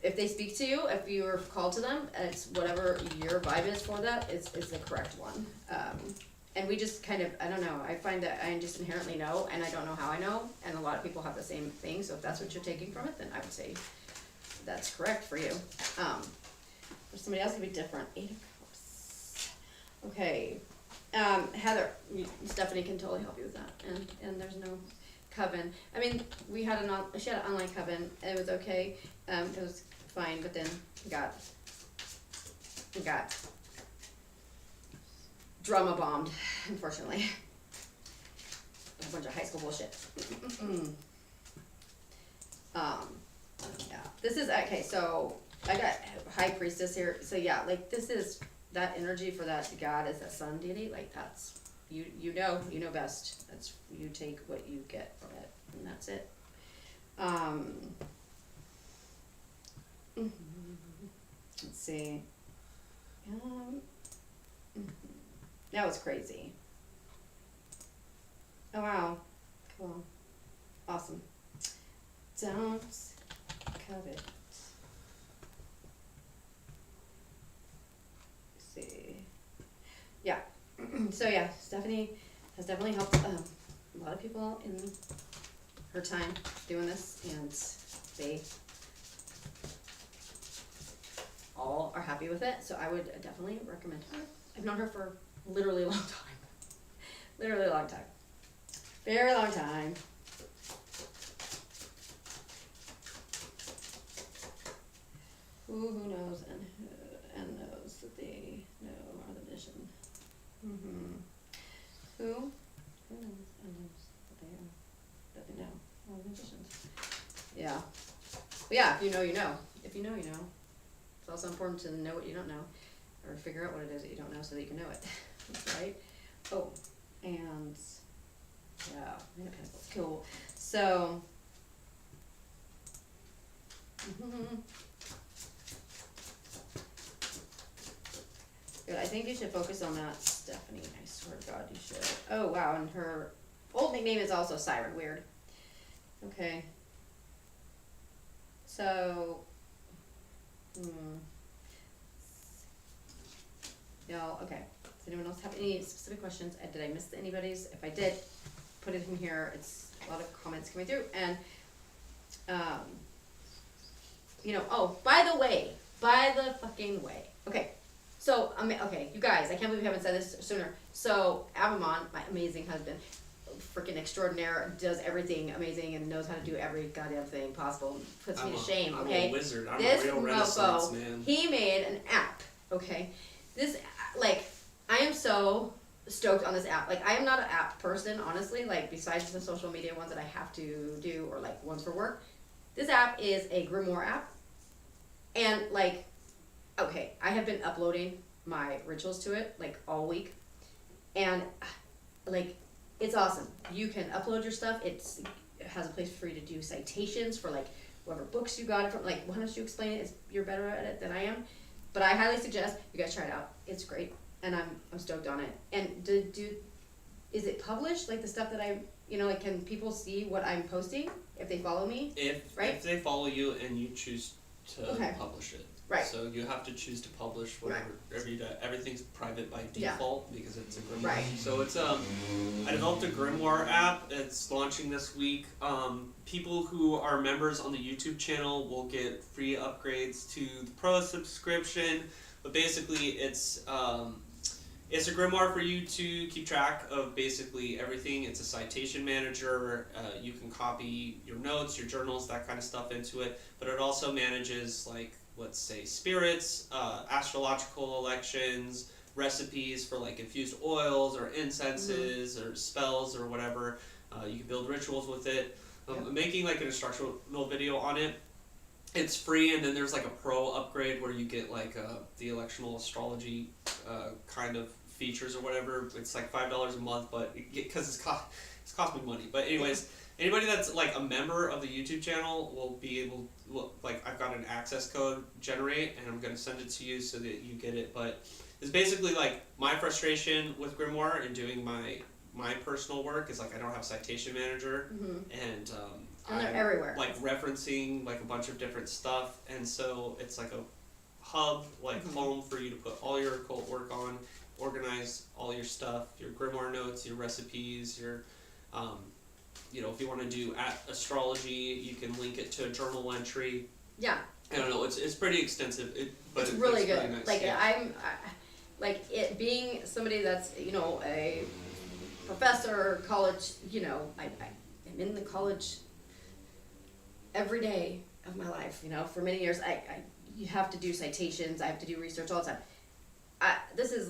if they speak to you, if you're called to them, and it's whatever your vibe is for that, is the correct one. And we just kind of, I don't know, I find that I just inherently know, and I don't know how I know, and a lot of people have the same thing, so if that's what you're taking from it, then I would say that's correct for you. For somebody else, it would be different. 8 of Cups. Okay. Heather, Stephanie can totally help you with that, and there's no coven. I mean, she had an online coven, and it was okay. It was fine, but then we got drama bombed, unfortunately. A bunch of high school bullshit. Yeah. This is okay. So I got High Priestess here. So yeah, like this is that energy for that god is that sun deity. Like that's you know best. That's you take what you get from it, and that's it. Let's see. That was crazy. Oh wow, cool, awesome. Don't covet. Let's see. Yeah. So yeah, Stephanie has definitely helped a lot of people in her time doing this, and they all are happy with it. So I would definitely recommend her. I've known her for literally a long time. Literally a long time. Very long time. Who knows and knows that they know are the vision. Who knows and knows that they know are the visions. Yeah. But yeah, if you know, you know. If you know, you know. It's also important to know what you don't know, or figure out what it is that you don't know so that you can know it. Right? Oh, and yeah, Nine of Pentacles. Cool. So, good. I think you should focus on that, Stephanie. I swear to God, you should. Oh wow, and her old nickname is also Siren. Weird. Okay. So, y'all. Okay. anyone else have any specific questions? Did I miss anybody's? If I did, put it in here. It's a lot of comments coming through. And, oh, by the fucking way. Okay. So, okay, you guys, I can't believe we haven't said this sooner. So, Abammon, my amazing husband, freaking extraordinaire, does everything amazing and knows how to do every goddamn thing possible. Puts me to shame, okay? I'm a wizard. I'm this a real Renaissance man. He made an app, okay? This, I am so stoked on this app. I am not an app person, honestly, besides the social media ones that I have to do, or, ones for work. This app is a grimoire app, and, okay, I have been uploading my rituals to it, all week, and, it's awesome. You can upload your stuff. It has a place for you to do citations for, whatever books you got it from. Why don't you explain it? You're better at it than I am. But I highly suggest you guys try it out. It's great, and I'm stoked on it. And is it published? The stuff that I, can people see what I'm posting if they follow me? If they follow you and you choose to publish it. Right. So you have to choose to publish whatever you do. Everything's private by default because it's a grimoire. Right. So it's I developed a grimoire app. It's launching this week. People who are members on the YouTube channel will get free upgrades to the Pro subscription. But basically, it's a grimoire for you to keep track of basically everything. It's a citation manager. You can copy your notes, your journals, that kind of stuff into it. But it also manages let's say spirits, astrological elections, recipes for infused oils or incenses or spells or whatever. You can build rituals with it. I'm making an instructional video on it. It's free, and then there's a pro upgrade where you get the electional astrology kind of features or whatever. It's $5 a month, but because it's cost me money. But anyways. Anybody that's a member of the YouTube channel will be able, I've got an access code generate, and I'm going to send it to you so that you get it. But it's basically my frustration with Grimoire and doing my personal work is I don't have citation manager, and they're everywhere. Referencing a bunch of different stuff, and so it's a hub, home for you to put all your occult work on, organize all your stuff, your Grimoire notes, your recipes, your if you want to do astrology, you can link it to a journal entry. Yeah. I don't know. It's pretty extensive. But it's really good. Really nice. I'm it being somebody that's a professor, college. I'm in the college every day of my life. For many years, you have to do citations. I have to do research all the time. This is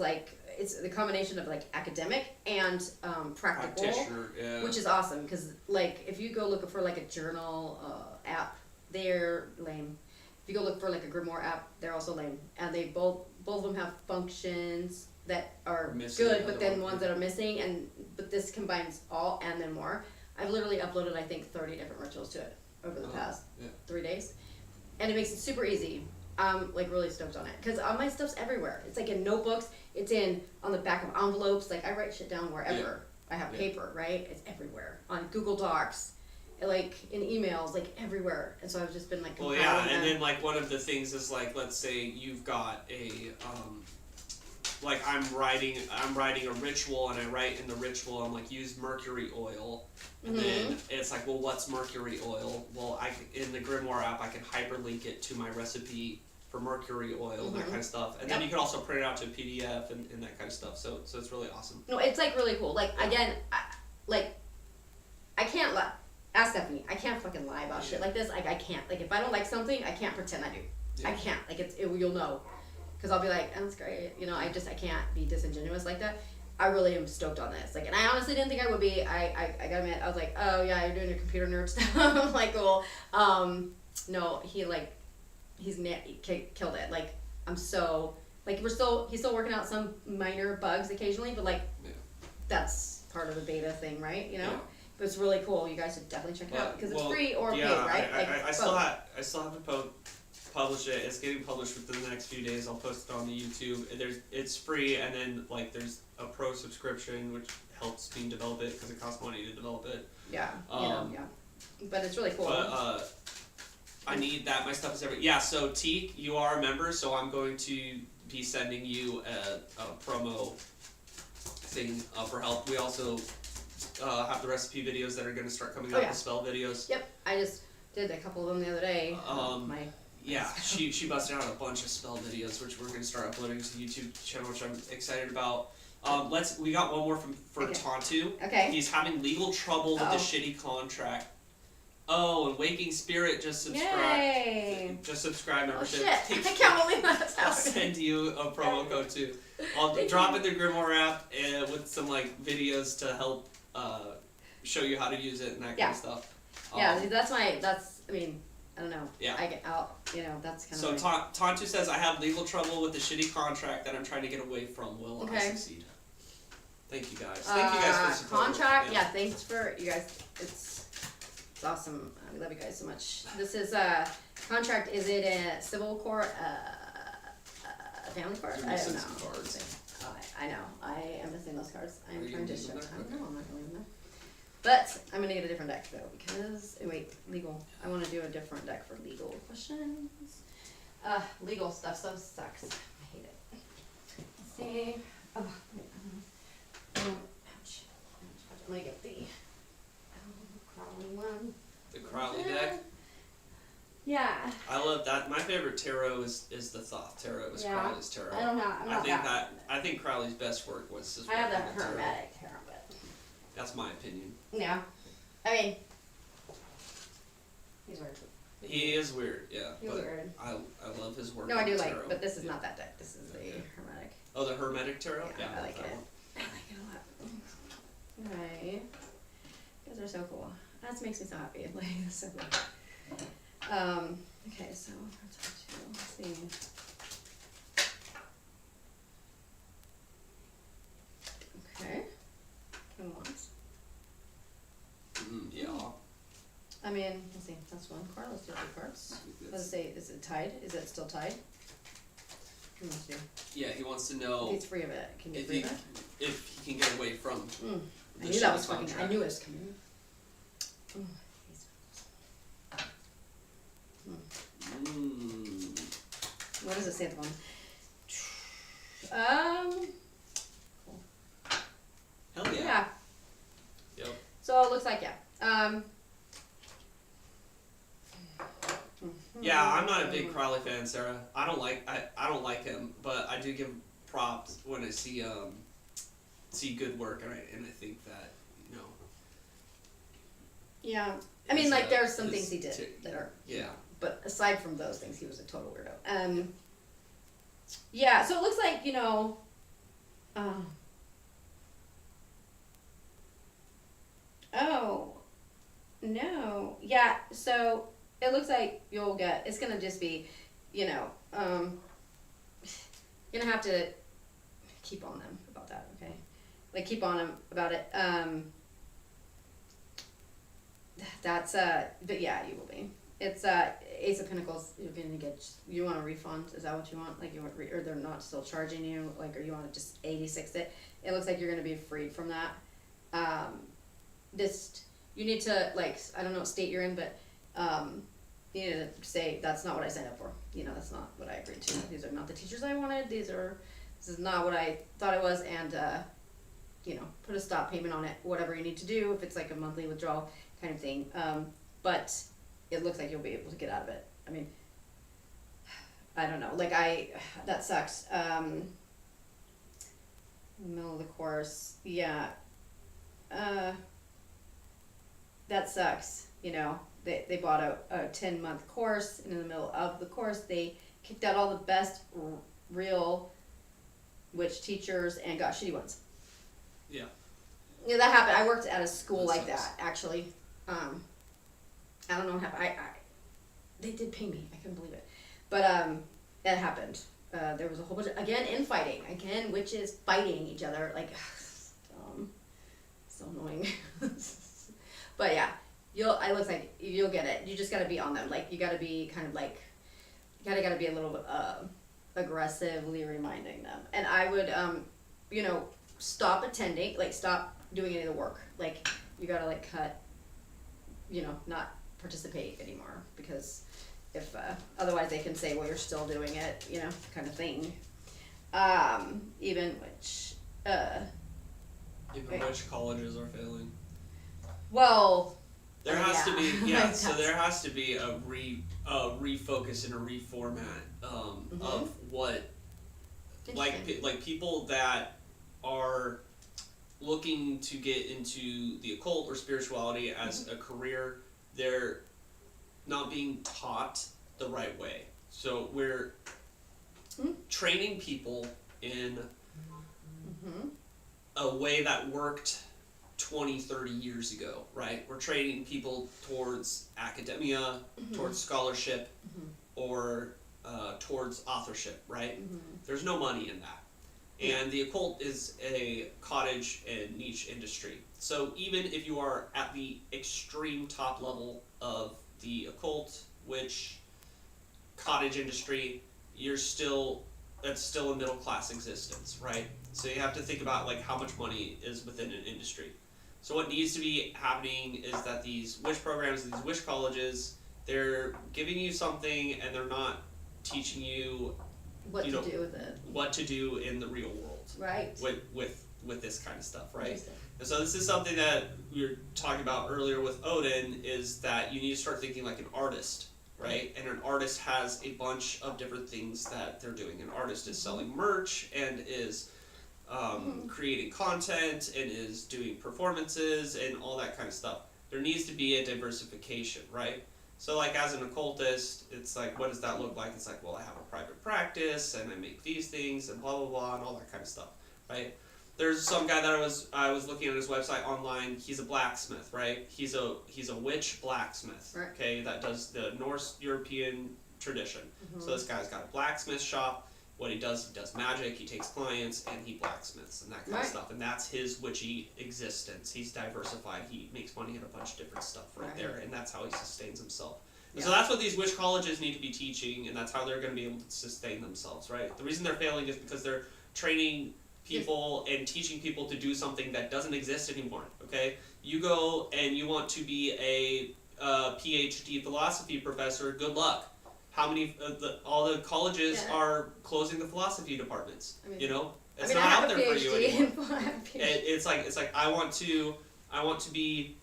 it's the combination of academic and practical, which is awesome because if you go look for a journal app, they're lame. If you go look for a grimoire app, they're also lame, and they both of them have functions that are good, but then ones that are missing, but this combines all and then more. I've literally uploaded 30 different rituals to it over the past 3 days, and it makes it super easy. I'm really stoked on it because all my stuff's everywhere. It's in notebooks. It's on the back of envelopes. I write shit down wherever I have paper. Right? It's everywhere on Google Docs, in emails, everywhere. And so I've just been Well, yeah, and then one of the things is let's say you've got a I'm writing a ritual, and I write in the ritual I'm use mercury oil, and then it's well, what's mercury oil? Well, in the Grimoire app I can hyperlink it to my recipe for mercury oil, that kind of stuff, and then you can also print it out to a PDF and that kind of stuff. So it's really awesome. No, it's really cool. Again, I can't lie. Ask Stephanie. I can't fucking lie about shit like this. I can't. If I don't like something, I can't pretend I do. I can't. You'll know. Because I'll be oh, that's great. I can't be disingenuous like that. I really am stoked on this. And I honestly didn't think I would be. I gotta admit, I was oh yeah, you're doing your computer nerd stuff. I'm cool. No, he's killed it. I'm so, he's still working out some minor bugs occasionally, but that's part of the beta thing, right? But it's really cool. You guys should definitely check it out because it's free or paid, right? I still have to publish it. It's getting published within the next few days. I'll post it on the YouTube. It's free, and then there's a pro subscription which helps me develop it because it costs money to develop it. Yeah. But it's really cool. But I need that. My stuff is everywhere. Yeah. So Teak, you are a member, so I'm going to be sending you a promo thing for help. We also have the recipe videos that are going to start coming out, the spell videos. Yep, I just did a couple of them the other day. Yeah, she busted out a bunch of spell videos, which we're going to start uploading to the YouTube channel, which I'm excited about. We got one more for Tontu. Okay. He's having legal trouble with the shitty contract. Oh, and Waking Spirit just subscribed. Yay! Just subscribe membership. Oh shit! I can't believe that's happening. I'll send you a promo code too. I'll drop it in the Grimoire app with some like videos to help show you how to use it and that kind of stuff. Yeah, I mean, I don't know. Yeah. That's kind of. So Tontu says, I have legal trouble with the shitty contract that I'm trying to get away from. Will I succeed? Thank you guys. Thank you guys for the support. Contract, thanks for you guys. It's awesome. We love you guys so much. This is contract. Is it a civil court? A family court? I don't know. I know. I am missing those cards. I'm trying to show. I don't know. I'm not going to them. But I'm gonna get a different deck though because legal. I want to do a different deck for legal questions. Legal stuff so sucks. I hate it. Let's see. Oh, wait. Ouch. I'm gonna get the Crowley one. The Crowley deck. Yeah. I love that. My favorite tarot is the Thoth tarot. Is Crowley's tarot. I think Crowley's best work was his. I have the Hermetic tarot, but. That's my opinion. Yeah. I mean, he's weird. He is weird, yeah. He's weird. I love his work. No, I do like, but this is not that deck. This is the Hermetic. Oh, the Hermetic tarot? Yeah, I like it. I like it a lot. Right. You guys are so cool. That makes me so happy. Like, it's so cool. Okay, so let's see. Okay. Come on. Yeah. I mean, let's see. That's one card. Let's do 2 cards. Let's say, is it tied? Is it still tied? Let's see. Yeah, he wants to know if he's free of it. Can you free of it? If he can get away from. I knew that was fucking. I knew it was coming. What does it say at the bottom? Cool. Hell yeah. Yeah. Yep. So it looks like Yeah, I'm not a big Crowley fan, Sarah. I don't like him, but I do give props when I see good work, and I think that Yeah, I mean, like there's some things he did that are but aside from those things, he was a total weirdo. Yeah, so it looks like oh no, yeah, so. It looks like it's gonna just be, you're gonna have to keep on them about that, okay? Like, keep on them about it. That's, but yeah, you will be. It's, Ace of Pentacles, you want a refund? Is that what you want? Like, or they're not still charging you? Like, or you want to just 86 it? It looks like you're gonna be freed from that. You need to, like, I don't know what state you're in, but, you need to say, that's not what I signed up for. That's not what I agreed to. These are not the teachers I wanted. This is not what I thought it was. And, put a stop payment on it, whatever you need to do, if it's like a monthly withdrawal kind of thing. But it looks like you'll be able to get out of it. I mean, I don't know. Like, that sucks. Middle of the course. Yeah. That sucks, They bought a 10-month course, and in the middle of the course, they kicked out all the best real witch teachers and got shitty ones. Yeah. Yeah, that happened. I worked at a school like that, actually. I don't know what happened. They did pay me. I couldn't believe it. But it happened. There was a whole bunch of, infighting. Again, witches fighting each other. Like, so annoying. But yeah. It looks like you'll get it. You just gotta be on them. Like, you gotta be kind of like, gotta be a little bit aggressively reminding them. And I would, stop attending. Like, stop doing any of the work. Like, you gotta like cut. Not participate anymore, because if otherwise they can say, well, you're still doing it. Kind of thing. Even which colleges are failing. Well, there has to be so there has to be a refocus and a reformat of what like people that are looking to get into the occult or spirituality as a career, they're not being taught the right way. So we're training people in a way that worked 20, 30 years ago, right? We're training people towards academia, towards scholarship, or towards authorship, right? There's no money in that. And the occult is a cottage and niche industry. So even if you are at the extreme top level of the occult, which cottage industry, that's still a middle class existence, right? So you have to think about like how much money is within an industry. So what needs to be happening is that these witch programs, these witch colleges, they're giving you something and they're not teaching you what to do with it. What to do in the real world. Right. With this kind of stuff, right? And so this is something that we were talking about earlier with Odin, is that you need to start thinking like an artist, right? And an artist has a bunch of different things that they're doing. An artist is selling merch and is creating content and is doing performances and all that kind of stuff. There needs to be a diversification, right? So like as an occultist, it's like, what does that look like? It's like, well, I have a private practice and I make these things and blah, blah, blah, and all that kind of stuff, right? There's some guy that I was looking at his website online. He's a blacksmith, right? He's a witch blacksmith, right. Okay, that does the North European tradition. So this guy's got a blacksmith shop. What he does magic, he takes clients, and he blacksmiths and that kind of stuff. And that's his witchy existence. He's diversified. He makes money in a bunch of different stuff right there, and that's how he sustains himself. And so that's what these witch colleges need to be teaching, and that's how they're going to be able to sustain themselves, right? The reason they're failing is because they're training people and teaching people to do something that doesn't exist anymore, okay? You go and you want to be a PhD philosophy professor, good luck. How many all the colleges are closing the philosophy departments? I mean, it's not out there for you anymore. It's like I want to be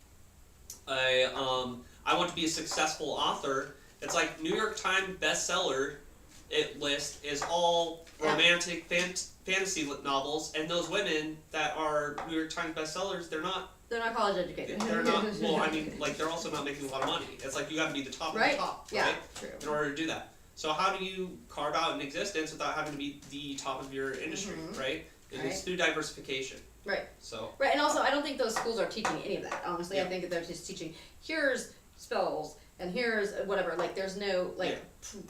a successful author. It's like New York Times bestseller list is all romantic fantasy novels, and those women that are New York Times bestsellers, they're not college educated. They're not. Well, I mean, like they're also not making a lot of money. It's like you got to be the top of the top, right? True. In order to do that. So how do you carve out an existence without having to be the top of your industry, right? It's through diversification. Right. So. Right, and also I don't think those schools are teaching any of that. Honestly, I think that they're just teaching here's spells and here's whatever. Like there's no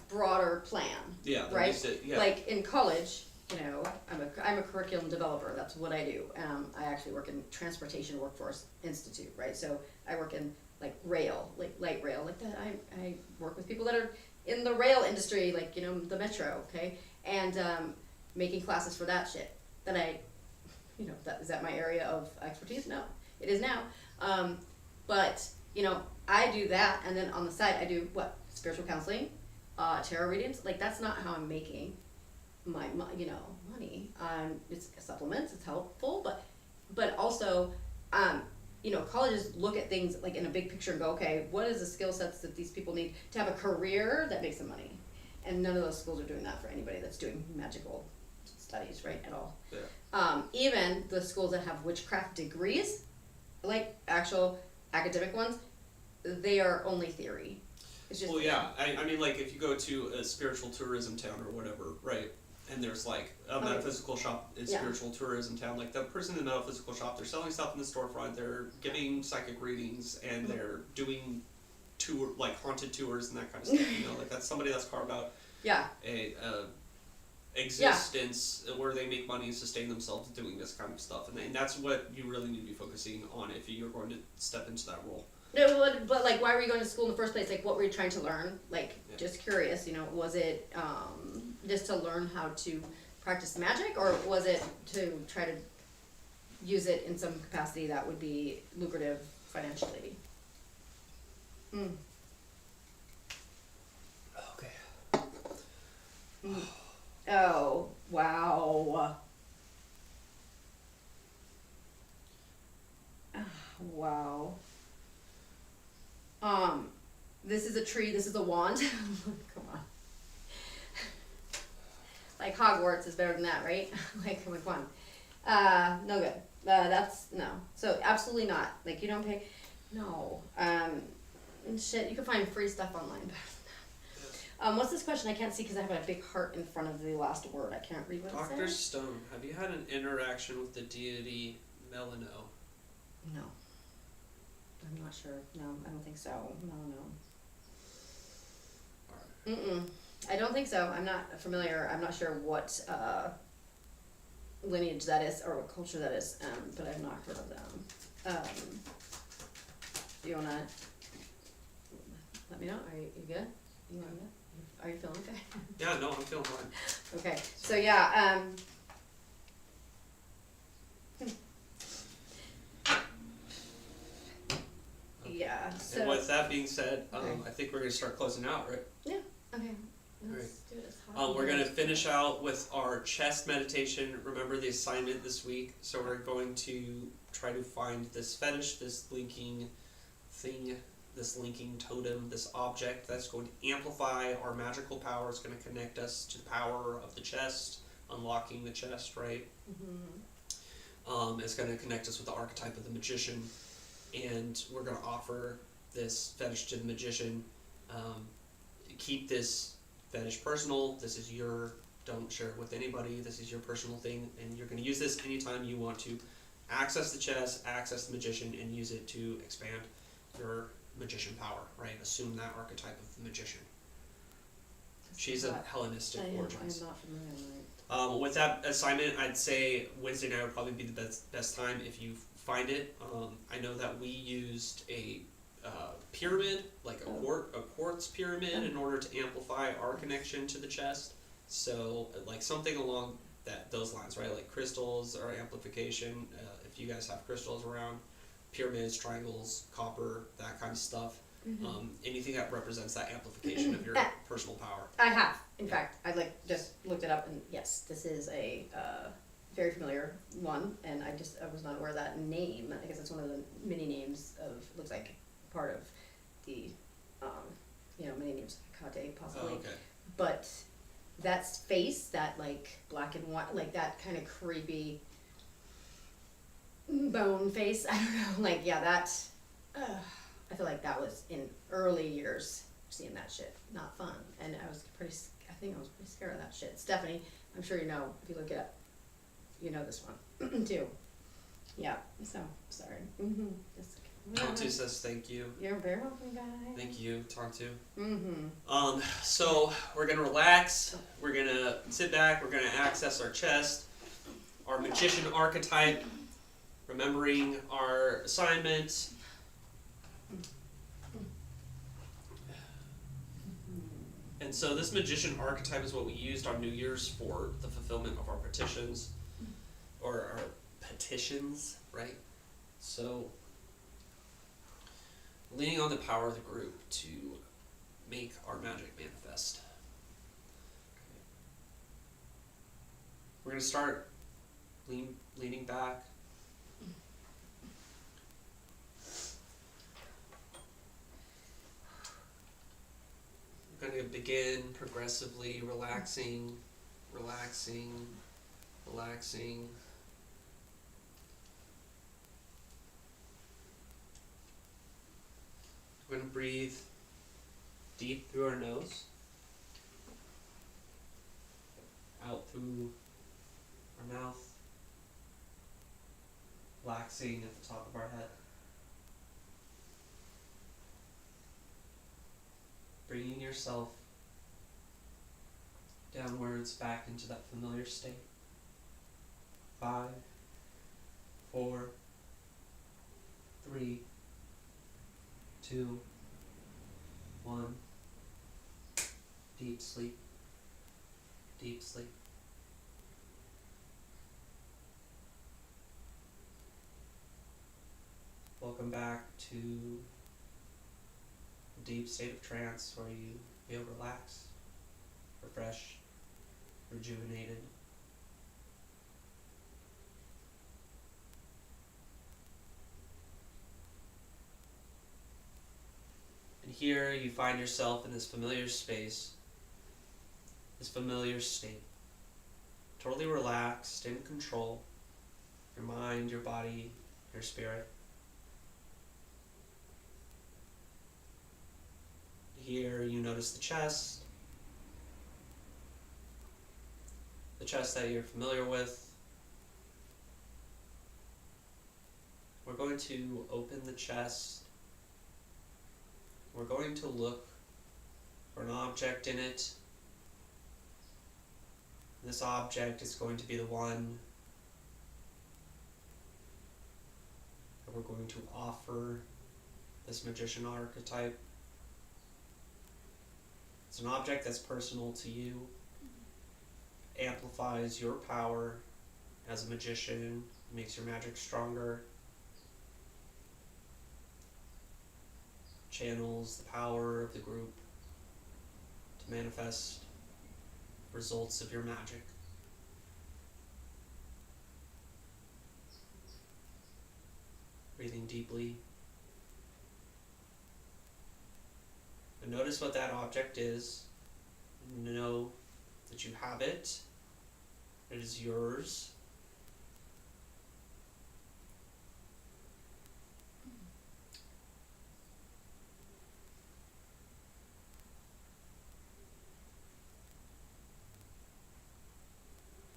broader plan. Yeah. Right. Like in college. I'm a curriculum developer. That's what I do. I actually work in Transportation Workforce Institute, right? So I work in like rail, like light rail, like that. I work with people that are in the rail industry, like the metro, okay, and making classes for that shit. Then is that my area of expertise? No, it is now. But I do that, and then on the side I do spiritual counseling, tarot readings. Like that's not how I'm making my money. It's supplements, it's helpful, but also colleges look at things like in a big picture and go, okay, what is the skill sets that these people need to have a career that makes them money? And none of those schools are doing that for anybody that's doing magical studies, right, at all. Even the schools that have witchcraft degrees, like actual academic ones, they are only theory. It's just I mean, like if you go to a spiritual tourism town or whatever, right? And there's like a metaphysical shop in spiritual tourism town. Like the person in the metaphysical shop, they're selling stuff in the storefront. They're giving psychic readings and they're doing haunted tours and that kind of stuff. Like that's somebody that's carved out a existence where they make money and sustain themselves doing this kind of stuff. And that's what you really need to be focusing on if you're going to step into that role. No, but like, why were you going to school in the first place? Like, what were you trying to learn? Like, just curious, was it just to learn how to practice magic, or was it to try to use it in some capacity that would be lucrative financially? Okay. Oh, wow. Wow. This is a tree, this is a wand. Come on. Like Hogwarts is better than that, right? Like, come on. No good. That's, no. So, absolutely not. Like, you don't pay, no. Shit, you can find free stuff online. What's this question? I can't see because I have a big heart in front of the last word. I can't read what it says. Dr. Stone, have you had an interaction with the deity Melano? No. I'm not sure. No, I don't think so. No. Alright. I don't think so. I'm not familiar. I'm not sure what lineage that is or what culture that is, but I've not heard of them. Do you wanna let me know? Are you good? You wanna know? Are you feeling okay? Yeah, no, I'm feeling fine. Okay, so yeah, yeah, so. And with that being said, Okay. I think we're going to start closing out, right? Yeah, okay. Let's Alright. do it as hot. We're going to finish out with our chest meditation. Remember the assignment this week. So we're going to try to find this fetish, this linking thing, this linking totem, this object that's going to amplify our magical power. It's going to connect us to the power of the chest, unlocking the chest, right? It's going to connect us with the archetype of the magician. And we're going to offer this fetish to the magician. Keep this fetish personal. This is don't share it with anybody. This is your personal thing. And you're going to use this anytime you want to access the chest, access the magician, and use it to expand your magician power, right? Assume that archetype of the magician. She's of Hellenistic origins. I'm not familiar, right? With that assignment, I'd say Wednesday night would probably be the best time if you find it. I know that we used a pyramid, like a quartz pyramid, in order to amplify our connection to the chest. So, like something along those lines, right? Like crystals or amplification. If you guys have crystals around, pyramids, triangles, copper, that kind of stuff. Anything that represents that amplification of your personal power. I have. In fact, I just looked it up, and yes, this is a very familiar one, and I was not aware of that name. I guess it's one of the mini names of, looks like part of the, mini names, Kate, possibly. Oh, okay. But that face, that like black and white, like that kind of creepy bone face, I don't know, like, yeah, that, I feel like that was in early years, seeing that shit, not fun, and I was pretty scared of that shit. Stephanie, I'm sure you know, if you look it up, you know this one, too. Yeah, so, sorry. Tontu says thank you. You're very welcome, guys. Thank you, Tontu. So we're gonna relax. We're gonna sit back. We're gonna access our chest, our magician archetype, remembering our assignment. And so this magician archetype is what we used on New Year's for the fulfillment of our petitions, or our petitions, right? So, leaning on the power of the group to make our magic manifest. We're going to start leaning back. We're going to begin progressively relaxing. We're going to breathe deep through our nose, out through our mouth, relaxing at the top of our head. Bringing yourself downwards back into that familiar state. 5, 4, 3, 2, 1. Deep sleep. Deep sleep. Welcome back to a deep state of trance where you feel relaxed, refreshed, rejuvenated. here you find yourself in this familiar space, this familiar state. Totally relaxed, in control. Your mind, your body, your spirit. Here you notice the chest that you're familiar with. We're going to open the chest. We're going to look for an object in it. This object is going to be the one that we're going to offer this magician archetype. It's an object that's personal to you, amplifies your power as a magician, makes your magic stronger, channels the power of the group to manifest results of your magic. Breathing deeply. And notice what that object is. Know that you have it. It is yours.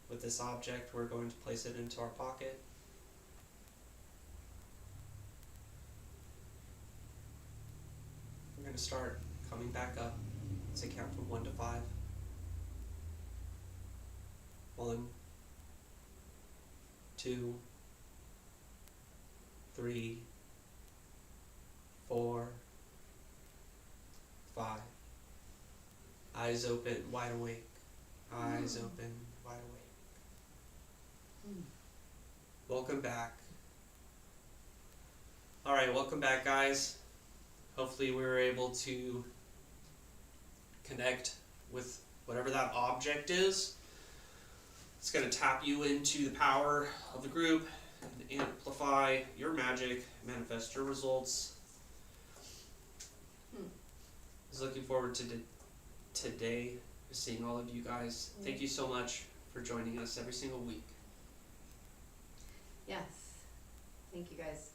With this object, we're going to place it into our pocket. We're going to start coming back up as I count from 1 to 5. 1, 2, 3, 4, 5. Eyes open, wide awake. Eyes open, wide awake. Welcome back. Alright, welcome back, guys. Hopefully we were able to connect with whatever that object is. It's going to tap you into the power of the group and amplify your magic, manifest your results. I was looking forward to today, seeing all of you guys. Thank you so much for joining us every single week. Yes. Thank you guys.